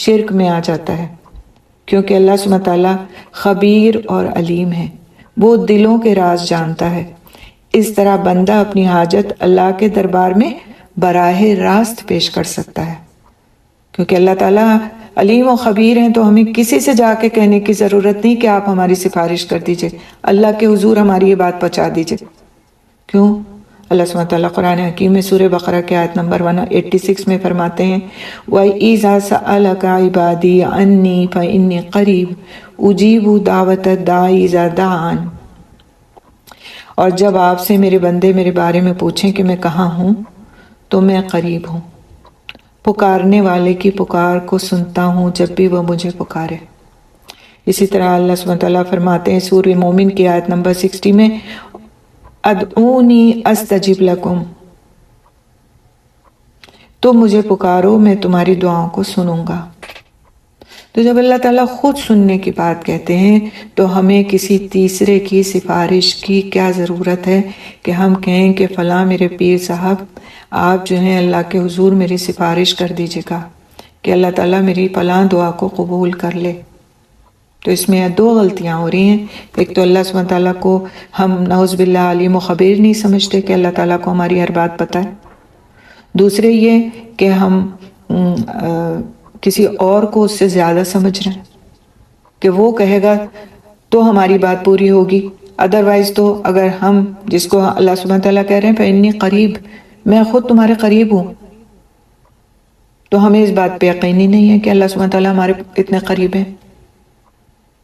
شرک میں آ جاتا ہے. کیونکہ اللہ سبحانہ تعالیٰ خبیر اور علیم ہے، وہ دلوں کے راز جانتا ہے. اس طرح بندہ اپنی حاجت اللہ کے دربار میں براہ راست پیش کر سکتا ہے. کیونکہ اللہ تعالیٰ علیم و خبیر ہیں تو ہمیں کسی سے جا کے کہنے کی ضرورت نہیں کہ آپ ہماری سفارش کر دیجئے، اللہ کے حضور ہماری یہ بات پہنچا دیجئے. کیوں؟ اللہ سبحانہ تعالیٰ قرآن حکیم میں سورہ بقرہ کے آیت نمبر 186 میں فرماتے ہیں وَإِذَا سَأَلَكَ عِبَادِي عَنِّي فَإِنِّي قَرِيبٌ أُجِيبُ دَعْوَةَ الدَّاعِ إِذَا دَعَانِ. اور جب آپ سے میرے بندے میرے بارے میں پوچھیں کہ میں کہاں ہوں تو میں قریب ہوں، پکارنے والے کی پکار کو سنتا ہوں جب بھی وہ مجھے پکارے. اسی طرح اللہ سبحانہ تعالیٰ فرماتے ہیں سورہ مومن کی آیت نمبر 60 میں ادعونی استجب لکم، تم مجھے پکارو میں تمہاری دعاؤں کو سنوں گا. تو جب اللہ تعالیٰ خود سننے کی بات کہتے ہیں تو ہمیں کسی تیسرے کی سفارش کی کیا ضرورت ہے کہ ہم کہیں کہ فلاں میرے پیر صاحب آپ جو ہیں اللہ کے حضور میری سفارش کر دیجئے گا کہ اللہ تعالیٰ میری فلاں دعا کو قبول کر لے. تو اس میں 2 غلطیاں ہو رہی ہیں. ایک تو اللہ سبحانہ تعالیٰ کو ہم نعوذ باللہ علیم و خبیر نہیں سمجھتے کہ اللہ تعالیٰ کو ہماری ہر بات پتہ ہے. دوسرے یہ کہ ہم کسی اور کو اس سے زیادہ سمجھ رہے ہیں کہ وہ کہے گا تو ہماری بات پوری ہوگی، ادروائز تو اگر ہم جس کو اللہ سبحانہ تعالیٰ کہہ رہے ہیں فَإِنِّي قریب، میں خود تمہارے قریب ہوں، تو ہمیں اس بات پہ یقینی نہیں ہے کہ اللہ سبحانہ تعالیٰ ہمارے اتنے قریب ہیں،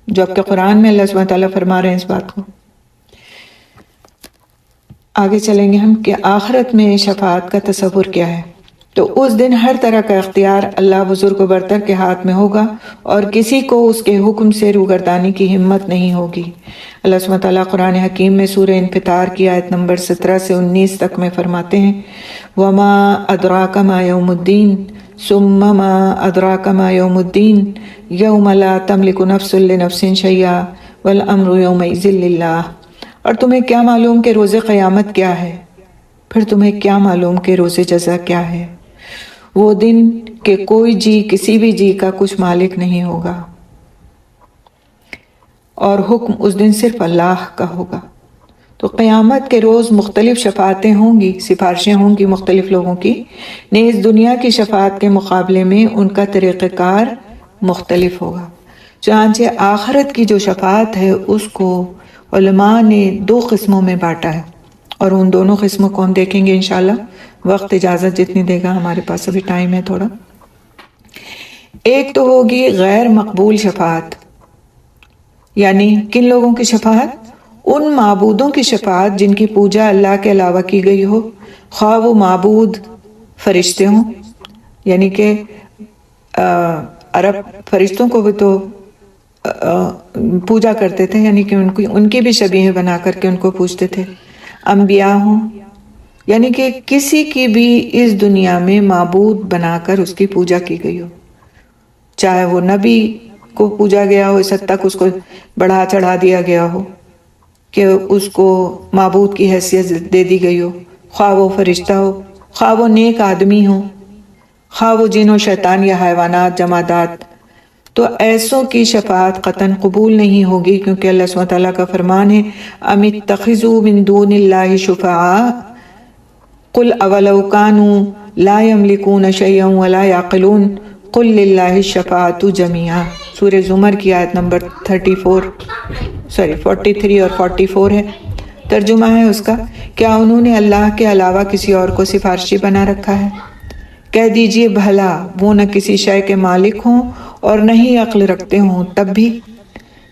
جبکہ قرآن میں اللہ سبحانہ تعالیٰ فرما رہے ہیں اس بات کو. آگے چلیں گے ہم کہ آخرت میں شفاعت کا تصور کیا ہے. تو اس دن ہر طرح کا اختیار اللہ بزرگ و برتر کے ہاتھ میں ہوگا اور کسی کو اس کے حکم سے روگردانی کی ہمت نہیں ہوگی. اللہ سبحانہ تعالیٰ قرآن حکیم میں سورہ انفطار کی آیت نمبر 17 سے 19 تک میں فرماتے ہیں وَمَا أَدْرَاكَ مَا يَوْمُ الدِّينِ ثُمَّ مَا أَدْرَاكَ مَا يَوْمُ الدِّينِ يَوْمَ لَا تَمْلِكُ نَفْسٌ لِنَفْسٍ شَيْئًا وَالْأَمْرُ يَوْمَئِذٍ لِلَّهِ. اور تمہیں کیا معلوم کہ روز قیامت کیا ہے، پھر تمہیں کیا معلوم کہ روز جزا کیا ہے. وہ دن کہ کوئی جی کسی بھی جی کا کچھ مالک نہیں ہوگا اور حکم اس دن صرف اللہ کا ہوگا. تو قیامت کے روز مختلف شفاعتیں ہوں گی، سفارشیں ہوں گی مختلف لوگوں کی. نیز دنیا کی شفاعت کے مقابلے میں ان کا طریقہ کار مختلف ہوگا. چنانچہ آخرت کی جو شفاعت ہے اس کو علماء نے 2 قسموں میں بانٹا ہے، اور ان دونوں قسموں کو ہم دیکھیں گے انشاءاللہ، وقت اجازت جتنی دے گا، ہمارے پاس ابھی ٹائم ہے تھوڑا. ایک تو ہوگی غیر مقبول شفاعت، یعنی کن لوگوں کی شفاعت؟ ان معبودوں کی شفاعت جن کی پوجا اللہ کے علاوہ کی گئی ہو، خواہ وہ معبود فرشتے ہوں، یعنی کہ عرب فرشتوں کو بھی تو پوجا کرتے تھے، یعنی کہ ان کی بھی شبیہیں بنا کر کے ان کو پوجتے تھے. انبیاء ہوں، یعنی کہ کسی کی بھی اس دنیا میں معبود بنا کر اس کی پوجا کی گئی ہو، چاہے وہ نبی کو پوجا گیا ہو، اس حد تک اس کو بڑھا چڑھا دیا گیا ہو کہ اس کو معبود کی حیثیت دے دی گئی ہو، خواہ وہ فرشتہ ہو، خواہ وہ نیک آدمی ہو، خواہ وہ جن و شیطان یا حیوانات جمادات. تو ایسوں کی شفاعت قطعاً قبول نہیں ہوگی، کیونکہ اللہ سبحانہ تعالیٰ کا فرمان ہے ام اتخذوا من دون اللہ شفعاء قل اولو کانوا لا یملکون شیئا ولا یعقلون قل للہ الشفاعۃ جمیعا. سورہ زمر کی آیت نمبر 43 اور 44 ہے. ترجمہ ہے اس کا، کیا انہوں نے اللہ کے علاوہ کسی اور کو سفارشی بنا رکھا ہے کہہ دیجئے بھلا وہ نہ کسی شے کے مالک ہوں اور نہ ہی عقل رکھتے ہوں، تب بھی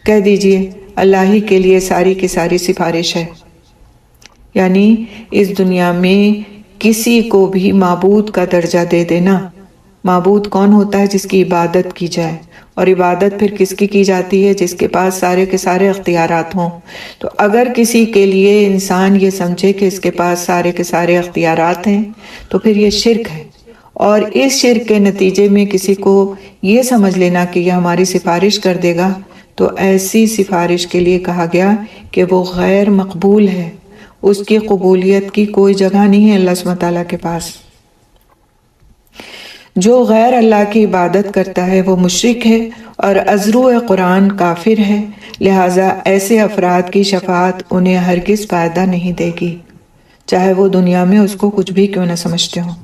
کہہ دیجئے اللہ ہی کے لیے ساری کی ساری سفارش ہے۔ یعنی اس دنیا میں کسی کو بھی معبود کا درجہ دے دینا۔ معبود کون ہوتا ہے؟ جس کی عبادت کی جائے، اور عبادت پھر کس کی جاتی ہے؟ جس کے پاس سارے کے سارے اختیارات ہوں۔ تو اگر کسی کے لیے انسان یہ سمجھے کہ اس کے پاس سارے کے سارے اختیارات ہیں تو پھر یہ شرک ہے، اور اس شرک کے نتیجے میں کسی کو یہ سمجھ لینا کہ یہ ہماری سفارش کر دے گا، تو ایسی سفارش کے لیے کہا گیا کہ وہ غیر مقبول ہے، اس کی قبولیت کی کوئی جگہ نہیں ہے اللہ سبحانہ تعالیٰ کے پاس۔ جو غیر اللہ کی عبادت کرتا ہے وہ مشرک ہے اور ازرو قرآن کافر ہے، لہٰذا ایسے افراد کی شفاعت انہیں ہرگز فائدہ نہیں دے گی، چاہے وہ دنیا میں اس کو کچھ بھی کیوں نہ سمجھتے ہوں۔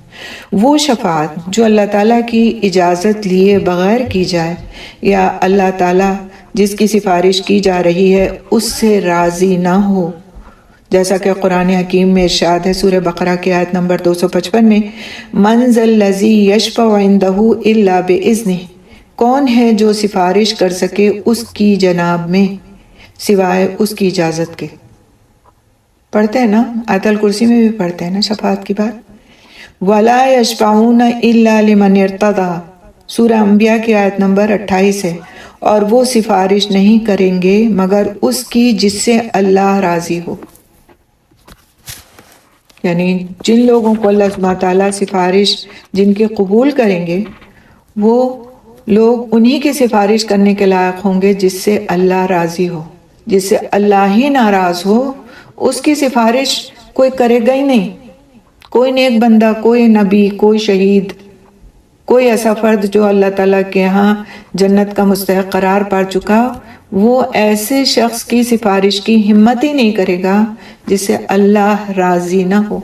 وہ شفاعت جو اللہ تعالیٰ کی اجازت لیے بغیر کی جائے، یا اللہ تعالیٰ جس کی سفارش کی جا رہی ہے اس سے راضی نہ ہو، جیسا کہ قرآن حکیم میں ارشاد ہے سورہ بقرہ کی آیت نمبر 255 میں، من ذا الذی یشفع عندہ الا باذنہ، کون ہے جو سفارش کر سکے اس کی جناب میں سوائے اس کی اجازت کے۔ پڑھتے ہیں نا، آیت الکرسی میں بھی پڑھتے ہیں نا شفاعت کی بات۔ وَلَا يَشْفَعُونَ إِلَّا لِمَنِ ارْتَضَىٰ، سورہ انبیاء کی آیت نمبر 28 ہے، اور وہ سفارش نہیں کریں گے مگر اس کی جس سے اللہ راضی ہو۔ یعنی جن لوگوں کو اللہ سبحانہ تعالیٰ سفارش جن کی قبول کریں گے، وہ لوگ انہی کی سفارش کرنے کے لائق ہوں گے جس سے اللہ راضی ہو۔ جس سے اللہ ہی ناراض ہو اس کی سفارش کوئی کرے گا ہی نہیں۔ کوئی نیک بندہ، کوئی نبی، کوئی شہید، کوئی ایسا فرد جو اللہ تعالیٰ کے ہاں جنت کا مستحق قرار پا چکا، وہ ایسے شخص کی سفارش کی ہمت ہی نہیں کرے گا جس سے اللہ راضی نہ ہو،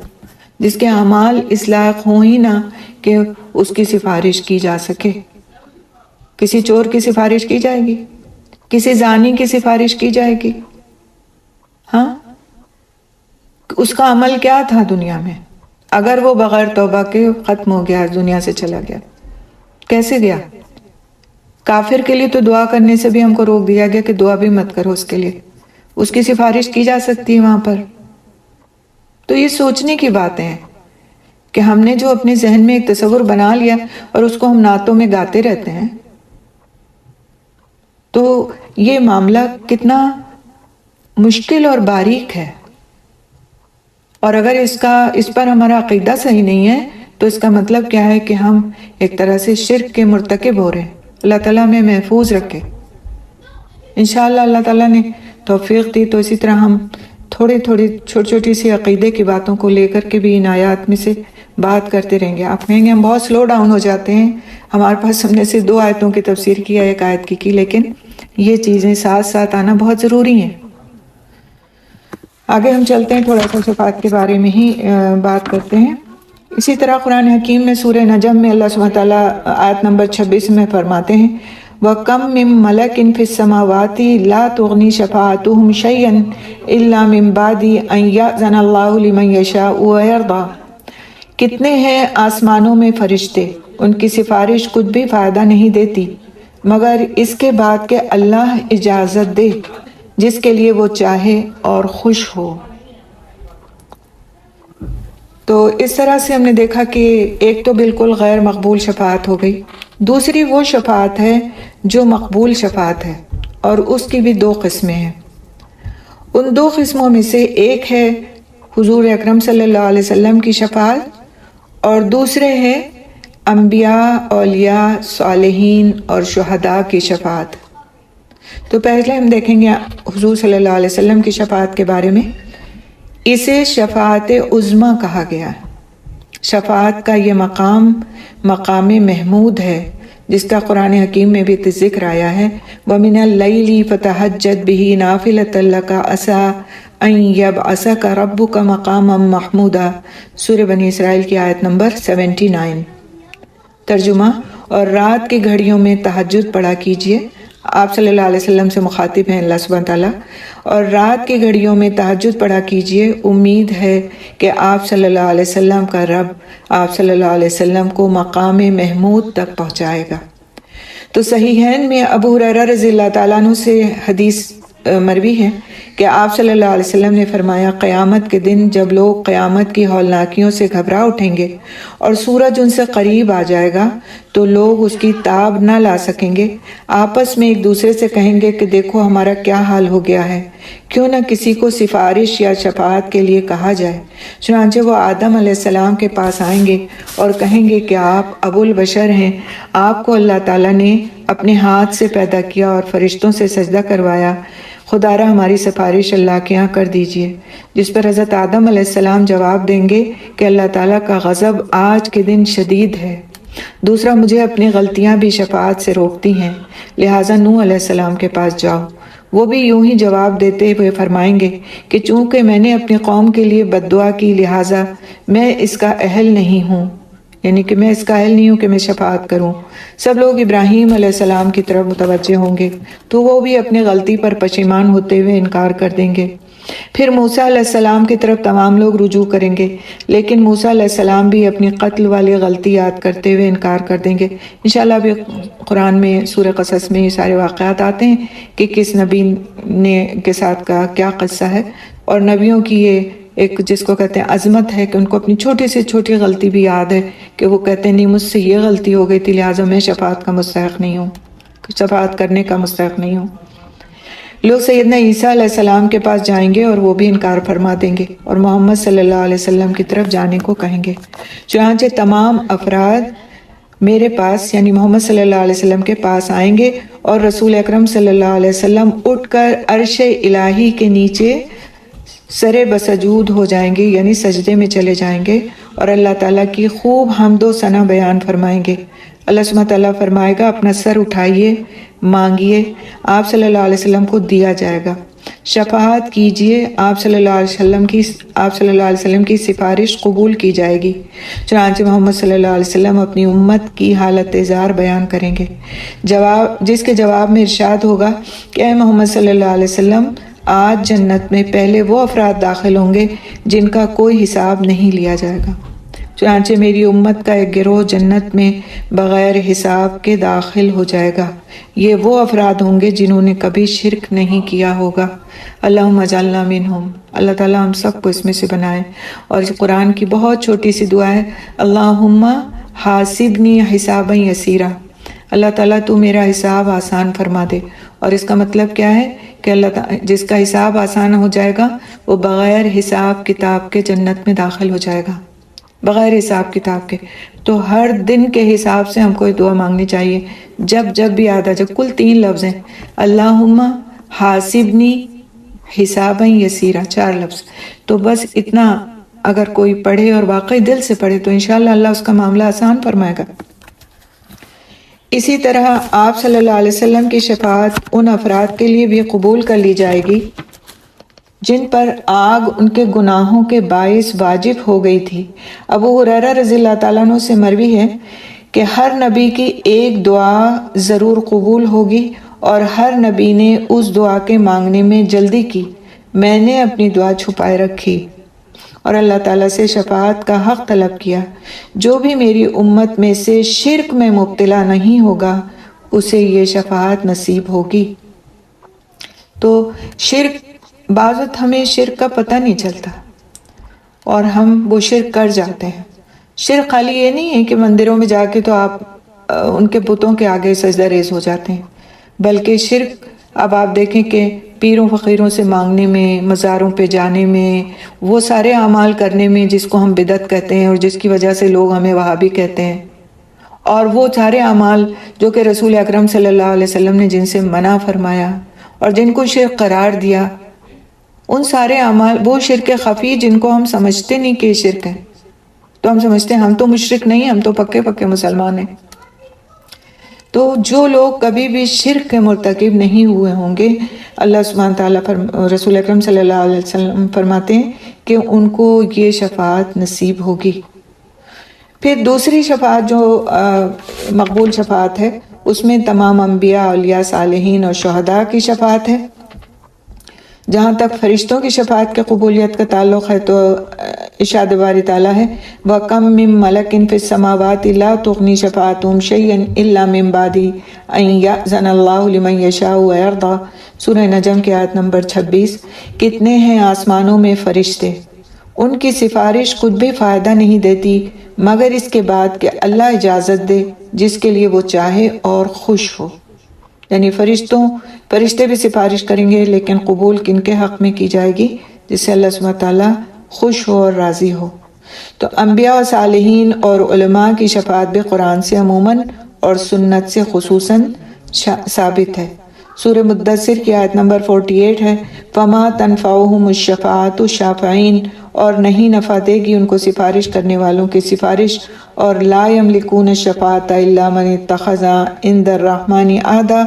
جس کے اعمال اس لائق ہوں ہی نہ کہ اس کی سفارش کی جا سکے۔ کسی چور کی سفارش کی جائے گی؟ کسی زانی کی سفارش کی جائے گی؟ ہاں، اس کا عمل کیا تھا دنیا میں؟ اگر وہ بغیر توبہ کے ختم ہو گیا، دنیا سے چلا گیا، کیسے گیا؟ کافر کے لیے تو دعا کرنے سے بھی ہم کو روک دیا گیا کہ دعا بھی مت کرو اس کے لیے، اس کی سفارش کی جا سکتی ہے وہاں پر۔ تو یہ سوچنے کی باتیں ہیں کہ ہم نے جو اپنے ذہن میں ایک تصور بنا لیا اور اس کو ہم نعتوں میں گاتے رہتے ہیں، تو یہ معاملہ کتنا مشکل اور باریک ہے، اور اگر اس پر ہمارا عقیدہ صحیح نہیں ہے تو اس کا مطلب کیا ہے کہ ہم ایک طرح سے شرک کے مرتکب ہو رہے ہیں۔ اللہ تعالیٰ ہمیں محفوظ رکھے۔ انشاءاللہ اللہ تعالیٰ نے توفیق دی تو اسی طرح ہم تھوڑی چھوٹی سی عقیدے کی باتوں کو لے کر کے بھی ان آیات میں سے بات کرتے رہیں گے۔ آپ کہیں گے ہم بہت سلو ڈاؤن ہو جاتے ہیں، ہمارے پاس ہم نے صرف 2 آیتوں کی تفسیر کی ہے، 1 آیت کی، لیکن یہ چیزیں ساتھ ساتھ آنا بہت ضروری ہیں۔ آگے ہم چلتے ہیں، تھوڑا سا شفاعت کے بارے میں ہی بات کرتے ہیں۔ اسی طرح قرآن حکیم میں سورہ نجم میں اللہ سبحانہ تعالیٰ آیت نمبر 26 میں فرماتے ہیں، وَكَم مِّن مَلَكٍ فِي السَّمَاوَاتِ لَا تُغْنِي شَفَاعَتُهُمْ شَيْئًا إِلَّا مِن بَعْدِ أَن يَأْذَنَ اللَّهُ لِمَن يَشَاءُ وَيَرْضَىٰ، کتنے ہیں آسمانوں میں فرشتے، ان کی سفارش کچھ بھی فائدہ نہیں دیتی مگر اس کے بعد کہ اللہ اجازت دے جس کے لیے وہ چاہے اور خوش ہو۔ تو اس طرح سے ہم نے دیکھا کہ ایک تو بالکل غیر مقبول شفاعت ہو گئی، دوسری وہ شفاعت ہے جو مقبول شفاعت ہے، اور اس کی بھی 2 قسمیں ہیں۔ ان 2 قسموں میں سے ایک ہے حضور اکرم صلی اللہ علیہ وسلم کی شفاعت، اور دوسرے ہے انبیاء، اولیاء، صالحین اور شہداء کی شفاعت۔ تو پہلے ہم دیکھیں گے حضور صلی اللہ علیہ وسلم کی شفاعت کے بارے میں۔ اسے شفاعت عظمیٰ کہا گیا ہے۔ شفاعت کا یہ مقام محمود ہے جس کا قرآن حکیم میں بھی ذکر آیا ہے، وَمِنَ اللَّيْلِ فَتَہَجَّدْ بِهِ نَافِلَةً لَكَ عَسَىٰ أَن يَبْعَثَكَ رَبُّكَ مَقَامًا مَحْمُودًا، سورہ بنی اسرائیل کی آیت نمبر 79۔ ترجمہ، اور رات کی گھڑیوں میں تہجد پڑھا کیجئے، آپ صلی اللہ علیہ وسلم سے مخاطب ہیں اللہ سبحانہ تعالیٰ، اور رات کی گھڑیوں میں تہجد پڑھا کیجئے، امید ہے کہ آپ صلی اللہ علیہ وسلم کا رب آپ صلی اللہ علیہ وسلم کو مقام محمود تک پہنچائے گا۔ تو صحیحین میں ابو ہریرہ رضی اللہ تعالیٰ عنہ سے حدیث مروی ہے کہ آپ صلی اللہ علیہ وسلم نے فرمایا، قیامت کے دن جب لوگ قیامت کی ہولناکیوں سے گھبرا اٹھیں گے اور سورج ان سے قریب آ جائے گا تو لوگ اس کی تاب نہ لا سکیں گے، آپس میں ایک دوسرے سے کہیں گے کہ دیکھو ہمارا کیا حال ہو گیا ہے، کیوں نہ کسی کو سفارش یا شفاعت کے لیے کہا جائے۔ چنانچہ وہ آدم علیہ السلام کے پاس آئیں گے اور کہیں گے کہ آپ ابو البشر ہیں، آپ کو اللہ تعالیٰ نے اپنے ہاتھ سے پیدا کیا اور فرشتوں سے سجدہ کروایا، خدا را ہماری سفارش اللہ کے ہاں کر دیجئے۔ جس پر حضرت آدم علیہ السلام جواب دیں گے کہ اللہ تعالیٰ کا غضب آج کے دن شدید ہے، دوسرا مجھے اپنی غلطیاں بھی شفاعت سے روکتی ہیں، لہٰذا نوح علیہ السلام کے پاس جاؤ۔ وہ بھی یوں ہی جواب دیتے ہوئے فرمائیں گے کہ چونکہ میں نے اپنی قوم کے لیے بد دعا کی لہٰذا میں اس کا اہل نہیں ہوں، یعنی کہ میں اس کا اہل نہیں ہوں کہ میں شفاعت کروں۔ سب لوگ ابراہیم علیہ السلام کی طرف متوجہ ہوں گے تو وہ بھی اپنی غلطی پر پشیمان ہوتے ہوئے انکار کر دیں گے۔ پھر موسیٰ علیہ السلام کی طرف تمام لوگ رجوع کریں گے، لیکن موسیٰ علیہ السلام بھی اپنی قتل والی غلطی یاد کرتے ہوئے انکار کر دیں گے۔ انشاءاللہ ابھی قرآن میں سورہ قصص میں یہ سارے واقعات آتے ہیں کہ کس نبی نے کے ساتھ کا کیا قصہ ہے، اور نبیوں کی یہ ایک جس کو کہتے ہیں عظمت ہے کہ ان کو اپنی چھوٹی سے چھوٹی غلطی بھی یاد ہے کہ وہ کہتے ہیں نہیں مجھ سے یہ غلطی ہو گئی تھی لہٰذا میں شفاعت کا مستحق نہیں ہوں، شفاعت کرنے کا مستحق نہیں ہوں۔ لوگ سیدنا عیسیٰ علیہ السلام کے پاس جائیں گے اور وہ بھی انکار فرما دیں گے اور محمد صلی اللہ علیہ وسلم کی طرف جانے کو کہیں گے۔ چنانچہ تمام افراد میرے پاس یعنی محمد صلی اللہ علیہ وسلم کے پاس آئیں گے اور رسول اکرم صلی اللہ علیہ وسلم اٹھ کر عرش الہی کے نیچے سرے بسجود ہو جائیں گے یعنی سجدے میں چلے جائیں گے اور اللہ تعالیٰ کی خوب حمد و ثنا بیان فرمائیں گے۔ اللہ سبحانہ تعالیٰ فرمائے گا اپنا سر اٹھائیے، مانگیے، آپ صلی اللہ علیہ وسلم کو دیا جائے گا، شفاعت کیجئے، آپ صلی اللہ علیہ وسلم کی سفارش قبول کی جائے گی۔ چنانچہ محمد صلی اللہ علیہ وسلم اپنی امت کی حالت زار بیان کریں گے، جس کے جواب میں ارشاد ہوگا کہ اے محمد صلی اللہ علیہ وسلم، آج جنت میں پہلے وہ افراد داخل ہوں گے جن کا کوئی حساب نہیں لیا جائے گا۔ چنانچہ میری امت کا ایک گروہ جنت میں بغیر حساب کے داخل ہو جائے گا، یہ وہ افراد ہوں گے جنہوں نے کبھی شرک نہیں کیا ہوگا۔ اللہم اجعلنا منہم، اللہ تعالیٰ ہم سب کو اس میں سے بنائے۔ اور اس قرآن کی بہت چھوٹی سی دعا ہے، اللہم حاسبنی حسابا یسیرا، اللہ تعالیٰ تو میرا حساب آسان فرما دے۔ اور اس کا مطلب کیا ہے کہ اللہ تعالیٰ جس کا حساب آسان ہو جائے گا وہ بغیر حساب کتاب کے جنت میں داخل ہو جائے گا، بغیر حساب کتاب کے۔ تو ہر دن کے حساب سے ہم کو دعا مانگنی چاہیے جب بھی یاد آ جائے۔ کل 3 لفظ ہیں، اللہم حاسبنی حسابا یسیرا، 4 لفظ۔ تو بس اتنا اگر کوئی پڑھے اور واقعی دل سے پڑھے تو انشاءاللہ اللہ اس کا معاملہ آسان فرمائے گا۔ اسی طرح آپ صلی اللہ علیہ وسلم کی شفاعت ان افراد کے لیے بھی قبول کر لی جائے گی جن پر آگ ان کے گناہوں کے باعث واجب ہو گئی تھی۔ ابو ہریرہ رضی اللہ تعالیٰ عنہ سے مروی ہے کہ ہر نبی کی ایک دعا ضرور قبول ہوگی اور ہر نبی نے اس دعا کے مانگنے میں جلدی کی، میں نے اپنی دعا چھپائے رکھی اور اللہ تعالیٰ سے شفاعت کا حق طلب کیا۔ جو بھی میری امت میں سے شرک میں مبتلا نہیں ہوگا اسے یہ شفاعت نصیب ہوگی۔ تو شرک، بعض وقت ہمیں شرک کا پتہ نہیں چلتا اور ہم وہ شرک کر جاتے ہیں۔ شرک خالی یہ نہیں ہے کہ مندروں میں جا کے تو آپ ان کے بتوں کے آگے سجدہ ریز ہو جاتے ہیں، بلکہ شرک اب آپ دیکھیں کہ پیروں فقیروں سے مانگنے میں، مزاروں پہ جانے میں، وہ سارے اعمال کرنے میں جس کو ہم بدعت کہتے ہیں اور جس کی وجہ سے لوگ ہمیں وہابی کہتے ہیں، اور وہ سارے اعمال جو کہ رسول اکرم صلی اللہ علیہ وسلم نے جن سے منع فرمایا اور جن کو شرک قرار دیا، ان سارے اعمال، وہ شرک خفی جن کو ہم سمجھتے نہیں کہ شرک ہے، تو ہم سمجھتے ہیں ہم تو مشرک نہیں، ہم تو پکے مسلمان ہیں۔ تو جو لوگ کبھی بھی شرک کے مرتکب نہیں ہوئے ہوں گے، اللہ سبحانہ تعالیٰ رسول اکرم صلی اللہ علیہ وسلم فرماتے ہیں کہ ان کو یہ شفاعت نصیب ہوگی۔ پھر دوسری شفاعت جو مقبول شفاعت ہے اس میں تمام انبیاء، اولیاء، صالحین اور شہداء کی شفاعت ہے۔ جہاں تک فرشتوں کی شفاعت کے قبولیت کا تعلق ہے تو ارشاد باری تعالیٰ ہے وَكَم مِّن مَلَكٍ فِي السَّمَاوَاتِ لَا تُغْنِي شَفَاعَتُهُمْ شَيْئًا إِلَّا مِن بَعْدِ أَن يَأْذَنَ اللَّهُ لِمَن يَشَاءُ وَيَرْضَىٰ۔ سورہ نجم کی آیت نمبر 26۔ کتنے ہیں آسمانوں میں فرشتے، ان کی سفارش خود بھی فائدہ نہیں دیتی مگر اس کے بعد کہ اللہ اجازت دے جس کے لیے وہ چاہے اور خوش ہو۔ یعنی فرشتے بھی سفارش کریں گے، لیکن قبول کن کے حق میں کی جائے گی؟ جس سے اللہ سبحانہ تعالیٰ خوش ہو اور راضی ہو۔ تو انبیاء و صالحین اور علماء کی شفاعت بھی قرآن سے عموماً اور سنت سے خصوصاً ثابت ہے۔ سورہ مدثر کی آیت نمبر 48 ہے فَمَا تَنْفَعُهُمُ الشَّفَاعَةُ الشَّافِعِينَ، اور نہیں نفع دے گی ان کو سفارش کرنے والوں کی سفارش، اور لا یملکون الشفاعۃ الا من اتخذ عند الرحمن عہدا۔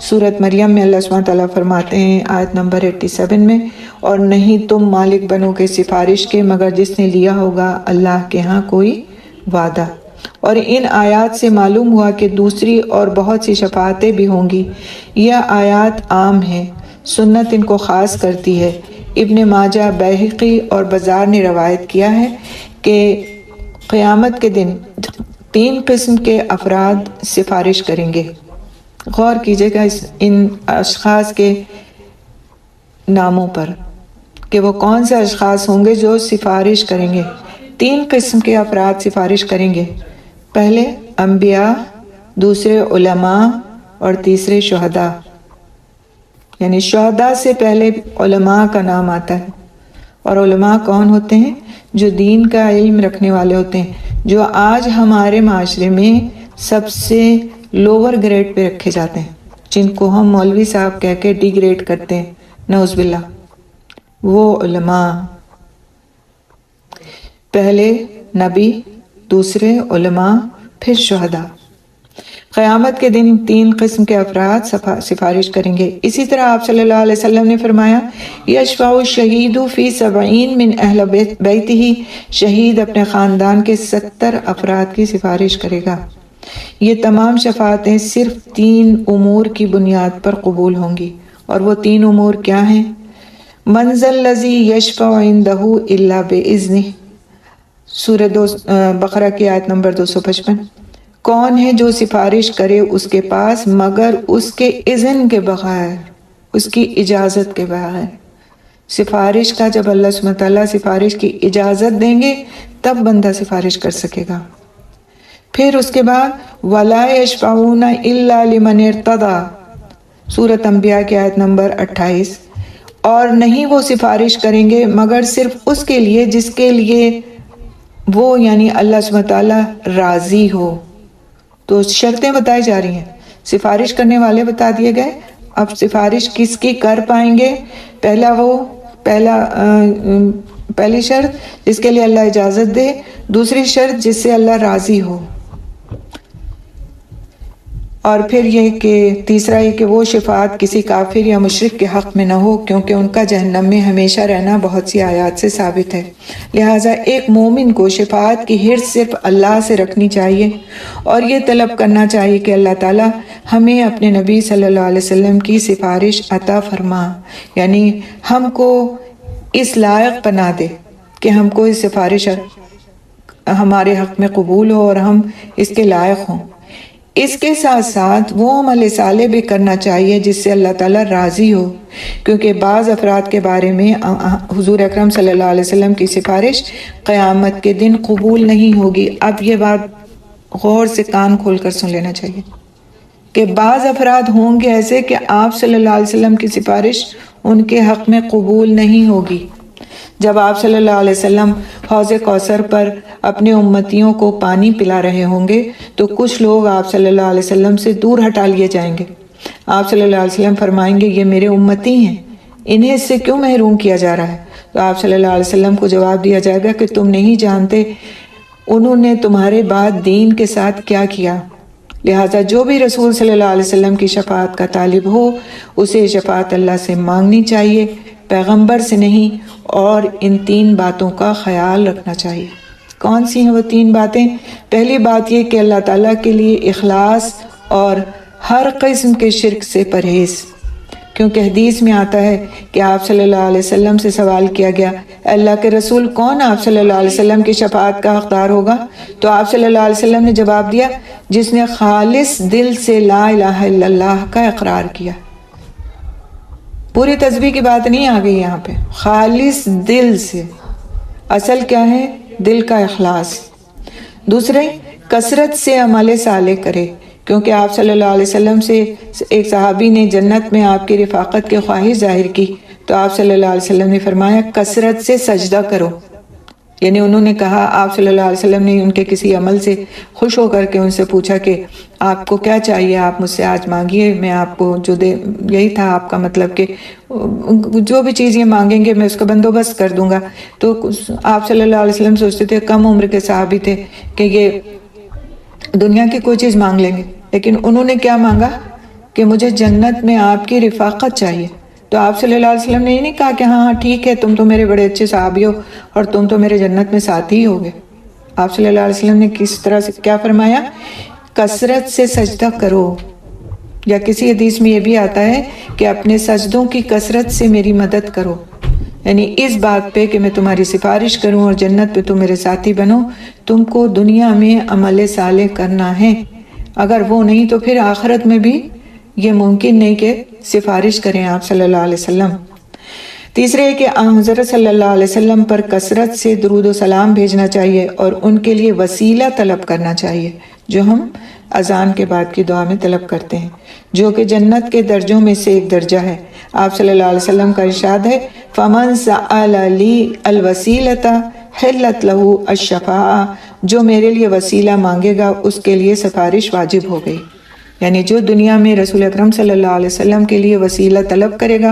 سورۃ مریم میں اللہ سبحانہ تعالیٰ فرماتے ہیں آیت نمبر 87 میں، اور نہیں تم مالک بنو گے سفارش کے مگر جس نے لیا ہوگا اللہ کے ہاں کوئی وعدہ۔ اور ان آیات سے معلوم ہوا کہ دوسری اور بہت سی شفاعتیں بھی ہوں گی۔ یہ آیات عام ہیں، سنت ان کو خاص کرتی ہے۔ ابن ماجہ، بیہقی اور بزار نے روایت کیا ہے کہ قیامت کے دن 3 قسم کے افراد سفارش کریں گے۔ غور کیجئے گا ان اشخاص کے ناموں پر کہ وہ کون سے اشخاص ہوں گے جو سفارش کریں گے۔ 3 قسم کے افراد سفارش کریں گے، پہلے انبیاء، دوسرے علماء اور تیسرے شہداء۔ یعنی شہداء سے پہلے علماء کا نام آتا ہے، اور علماء کون ہوتے ہیں؟ جو دین کا علم رکھنے والے ہوتے ہیں، جو آج ہمارے معاشرے میں سب سے لوور گریڈ پہ رکھے جاتے ہیں، جن کو ہم مولوی صاحب کہہ کے ڈی گریڈ کرتے ہیں، نعوذ باللہ۔ وہ علماء، پہلے نبی، دوسرے علماء، پھر شہداء۔ قیامت کے دن 3 قسم کے افراد سفارش کریں گے۔ اسی طرح آپ صلی اللہ علیہ وسلم نے فرمایا یشفع الشہید فی 70 من اہل بیتہ، شہید اپنے خاندان کے 70 افراد کی سفارش کرے گا۔ یہ تمام شفاعتیں صرف 3 امور کی بنیاد پر قبول ہوں گی، اور وہ 3 امور کیا ہیں؟ من ذا الذی یشفع عندہ الا باذنہ، سورہ بقرہ کی آیت نمبر 255۔ کون ہے جو سفارش کرے اس کے پاس مگر اس کے اذن کے بغیر، اس کی اجازت کے بغیر؟ سفارش کا جب اللہ سبحانہ تعالیٰ سفارش کی اجازت دیں گے تب بندہ سفارش کر سکے گا۔ پھر اس کے بعد وَلَا يَشْفَعُونَ إِلَّا لِمَنِ ارْتَضَىٰ، سورۃ انبیاء کی آیت نمبر 28۔ اور نہیں وہ سفارش کریں گے مگر صرف اس کے لیے جس کے لیے وہ یعنی اللہ سبحانہ تعالیٰ راضی ہو۔ تو شرطیں بتائی جا رہی ہیں، سفارش کرنے والے بتا دیے گئے۔ اب سفارش کس کی کر پائیں گے؟ پہلی شرط جس کے لیے اللہ اجازت دے، دوسری شرط جس سے اللہ راضی ہو، اور پھر یہ کہ تیسرا یہ کہ وہ شفاعت کسی کافر یا مشرک کے حق میں نہ ہو، کیونکہ ان کا جہنم میں ہمیشہ رہنا بہت سی آیات سے ثابت ہے۔ لہٰذا ایک مومن کو شفاعت کی حرص صرف اللہ سے رکھنی چاہیے، اور یہ طلب کرنا چاہیے کہ اللہ تعالیٰ ہمیں اپنے نبی صلی اللہ علیہ وسلم کی سفارش عطا فرما، یعنی ہم کو اس لائق بنا دے کہ ہم کو اس سفارش ہمارے حق میں قبول ہو اور ہم اس کے لائق ہوں۔ اس کے ساتھ ساتھ وہ عمل صالح بھی کرنا چاہیے جس سے اللہ تعالیٰ راضی ہو، کیونکہ بعض افراد کے بارے میں حضور اکرم صلی اللہ علیہ وسلم کی سفارش قیامت کے دن قبول نہیں ہوگی۔ اب یہ بات غور سے کان کھول کر سن لینا چاہیے کہ بعض افراد ہوں گے ایسے کہ آپ صلی اللہ علیہ وسلم کی سفارش ان کے حق میں قبول نہیں ہوگی۔ جب آپ صلی اللہ علیہ وسلم حوض کوثر پر اپنے امتیوں کو پانی پلا رہے ہوں گے تو کچھ لوگ آپ صلی اللہ علیہ وسلم سے دور ہٹا لیے جائیں گے۔ آپ صلی اللہ علیہ وسلم فرمائیں گے یہ میرے امتی ہیں، انہیں اس سے کیوں محروم کیا جا رہا ہے؟ تو آپ صلی اللہ علیہ وسلم کو جواب دیا جائے گا کہ تم نہیں جانتے انہوں نے تمہارے بعد دین کے ساتھ کیا کیا۔ لہٰذا جو بھی رسول صلی اللہ علیہ وسلم کی شفاعت کا طالب ہو اسے شفاعت اللہ سے مانگنی چاہیے، پیغمبر سے نہیں، اور ان 3 باتوں کا خیال رکھنا چاہیے۔ کون سی ہیں وہ 3 باتیں؟ پہلی بات یہ کہ اللہ تعالیٰ کے لیے اخلاص اور ہر قسم کے شرک سے پرہیز، کیونکہ حدیث میں آتا ہے کہ آپ صلی اللہ علیہ وسلم سے سوال کیا گیا، اللہ کے رسول کون آپ صلی اللہ علیہ وسلم کی شفاعت کا حقدار ہوگا؟ تو آپ صلی اللہ علیہ وسلم نے جواب دیا، جس نے خالص دل سے لا الہ الا اللہ کا اقرار کیا۔ پوری تسبیح کی بات نہیں آ گئی یہاں پہ، خالص دل سے۔ اصل کیا ہے؟ دل کا اخلاص۔ دوسرے، کثرت سے عمل صالح کرے، کیونکہ آپ صلی اللہ علیہ وسلم سے ایک صحابی نے جنت میں آپ کی رفاقت کی خواہش ظاہر کی، تو آپ صلی اللہ علیہ وسلم نے فرمایا کثرت سے سجدہ کرو۔ یعنی انہوں نے کہا، آپ صلی اللہ علیہ وسلم نے ان کے کسی عمل سے خوش ہو کر کے ان سے پوچھا کہ آپ کو کیا چاہیے، آپ مجھ سے آج مانگیے، میں آپ کو جو دے، یہی تھا آپ کا مطلب کہ جو بھی چیز یہ مانگیں گے میں اس کا بندوبست کر دوں گا۔ تو آپ صلی اللہ علیہ وسلم سوچتے تھے، کم عمر کے صحابی تھے، کہ یہ دنیا کی کوئی چیز مانگ لیں گے، لیکن انہوں نے کیا مانگا کہ مجھے جنت میں آپ کی رفاقت چاہیے۔ تو آپ صلی اللہ علیہ وسلم نے یہ نہیں کہا کہ ہاں ٹھیک ہے، تم تو میرے بڑے اچھے صحابی ہو اور تم تو میرے جنت میں ساتھی ہوگے۔ آپ صلی اللہ علیہ وسلم نے کس طرح سے کیا فرمایا؟ کثرت سے سجدہ کرو، یا کسی حدیث میں یہ بھی آتا ہے کہ اپنے سجدوں کی کثرت سے میری مدد کرو، یعنی اس بات پہ کہ میں تمہاری سفارش کروں اور جنت پہ تم میرے ساتھی بنو، تم کو دنیا میں عمل صالح کرنا ہے، اگر وہ نہیں تو پھر آخرت میں بھی یہ ممکن نہیں کہ سفارش کریں آپ صلی اللہ علیہ وسلم۔ تیسرے کہ حضرت صلی اللہ علیہ وسلم پر کثرت سے درود و سلام بھیجنا چاہیے اور ان کے لیے وسیلہ طلب کرنا چاہیے، جو ہم اذان کے بعد کی دعا میں طلب کرتے ہیں، جو کہ جنت کے درجوں میں سے ایک درجہ ہے۔ آپ صلی اللہ علیہ وسلم کا ارشاد ہے، فَمَنْ سَأَلَ لِي الْوَسِيلَةَ حِلَّتْ لَهُ الشَّفَاعَةُ، جو میرے لیے وسیلہ مانگے گا اس کے لیے سفارش واجب ہو گئی۔ یعنی جو دنیا میں رسول اکرم صلی اللہ علیہ وسلم کے لیے وسیلہ طلب کرے گا،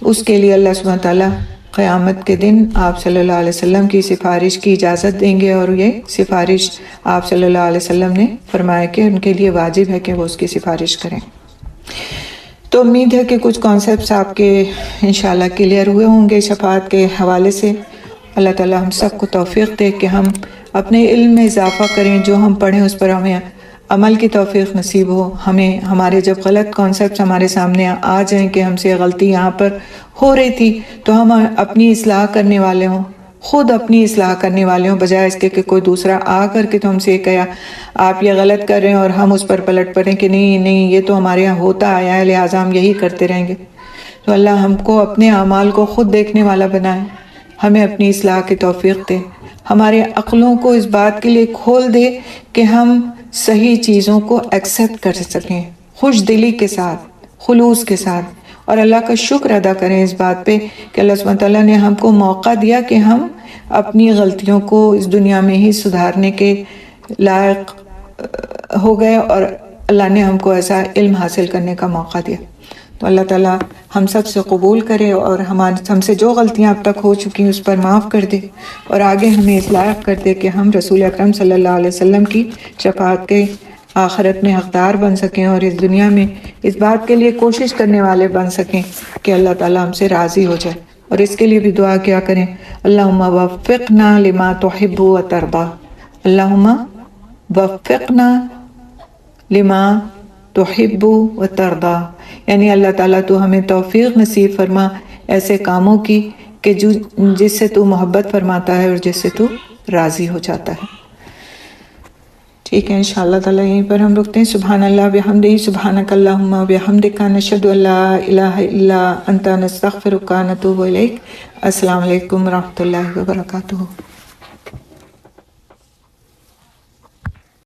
اس کے لیے اللہ سبحانہ تعالیٰ قیامت کے دن آپ صلی اللہ علیہ وسلم کی سفارش کی اجازت دیں گے، اور یہ سفارش آپ صلی اللہ علیہ وسلم نے فرمایا کہ ان کے لیے واجب ہے کہ وہ اس کی سفارش کریں۔ تو امید ہے کہ کچھ کانسیپٹس آپ کے انشاءاللہ کلیئر ہوئے ہوں گے شفاعت کے حوالے سے۔ اللہ تعالیٰ ہم سب کو توفیق دے کہ ہم اپنے علم میں اضافہ کریں، جو ہم پڑھیں اس پر ہمیں عمل کی توفیق نصیب ہو۔ ہمیں ہمارے جب غلط کانسیپٹس ہمارے سامنے آ جائیں کہ ہم سے غلطی یہاں پر ہو رہی تھی، تو ہم اپنی اصلاح کرنے والے ہوں، خود اپنی اصلاح کرنے والے ہوں، بجائے اس کے کہ کوئی دوسرا آ کر کے تو ہم سے کہا آپ یہ غلط کر رہے ہیں اور ہم اس پر پلٹ پڑیں کہ نہیں یہ تو ہمارے یہاں ہوتا آیا ہے لہٰذا ہم یہی کرتے رہیں گے۔ تو اللہ ہم کو اپنے اعمال کو خود دیکھنے والا بنائے، ہمیں اپنی اصلاح کی توفیق دے، ہمارے عقلوں کو اس بات کے لیے کھول دے کہ ہم صحیح چیزوں کو ایکسیپٹ کر سکیں، خوش دلی کے ساتھ، خلوص کے ساتھ، اور اللہ کا شکر ادا کریں اس بات پہ کہ اللہ سبحانہ تعالیٰ نے ہم کو موقع دیا کہ ہم اپنی غلطیوں کو اس دنیا میں ہی سدھارنے کے لائق ہو گئے، اور اللہ نے ہم کو ایسا علم حاصل کرنے کا موقع دیا۔ تو اللہ تعالیٰ ہم سب سے قبول کرے اور ہم سے جو غلطیاں اب تک ہو چکی اس پر معاف کر دے، اور آگے ہمیں اس لائق کر دے کہ ہم رسول اکرم صلی اللہ علیہ وسلم کی شفاعت کے آخرت میں حقدار بن سکیں، اور اس دنیا میں اس بات کے لیے کوشش کرنے والے بن سکیں کہ اللہ تعالیٰ ہم سے راضی ہو جائے۔ اور اس کے لیے بھی دعا کیا کریں، اللہم وفقنا لما تحب و ترضی، اللہم وفقنا لما تحب و ترضی، یعنی اللہ تعالیٰ تو ہمیں توفیق نصیب فرما ایسے کاموں کی کہ جس سے تو محبت فرماتا ہے اور جس سے تو راضی ہو جاتا ہے۔ ٹھیک ہے، انشاءاللہ تعالیٰ یہیں پر ہم رکتے ہیں۔ سبحان اللہ بحمدہ، سبحانک اللہم بحمدک، نشہد ان لا الہ الا انت، نستغفرک ونتوب الیک۔ السلام علیکم ورحمۃ اللہ وبرکاتہ۔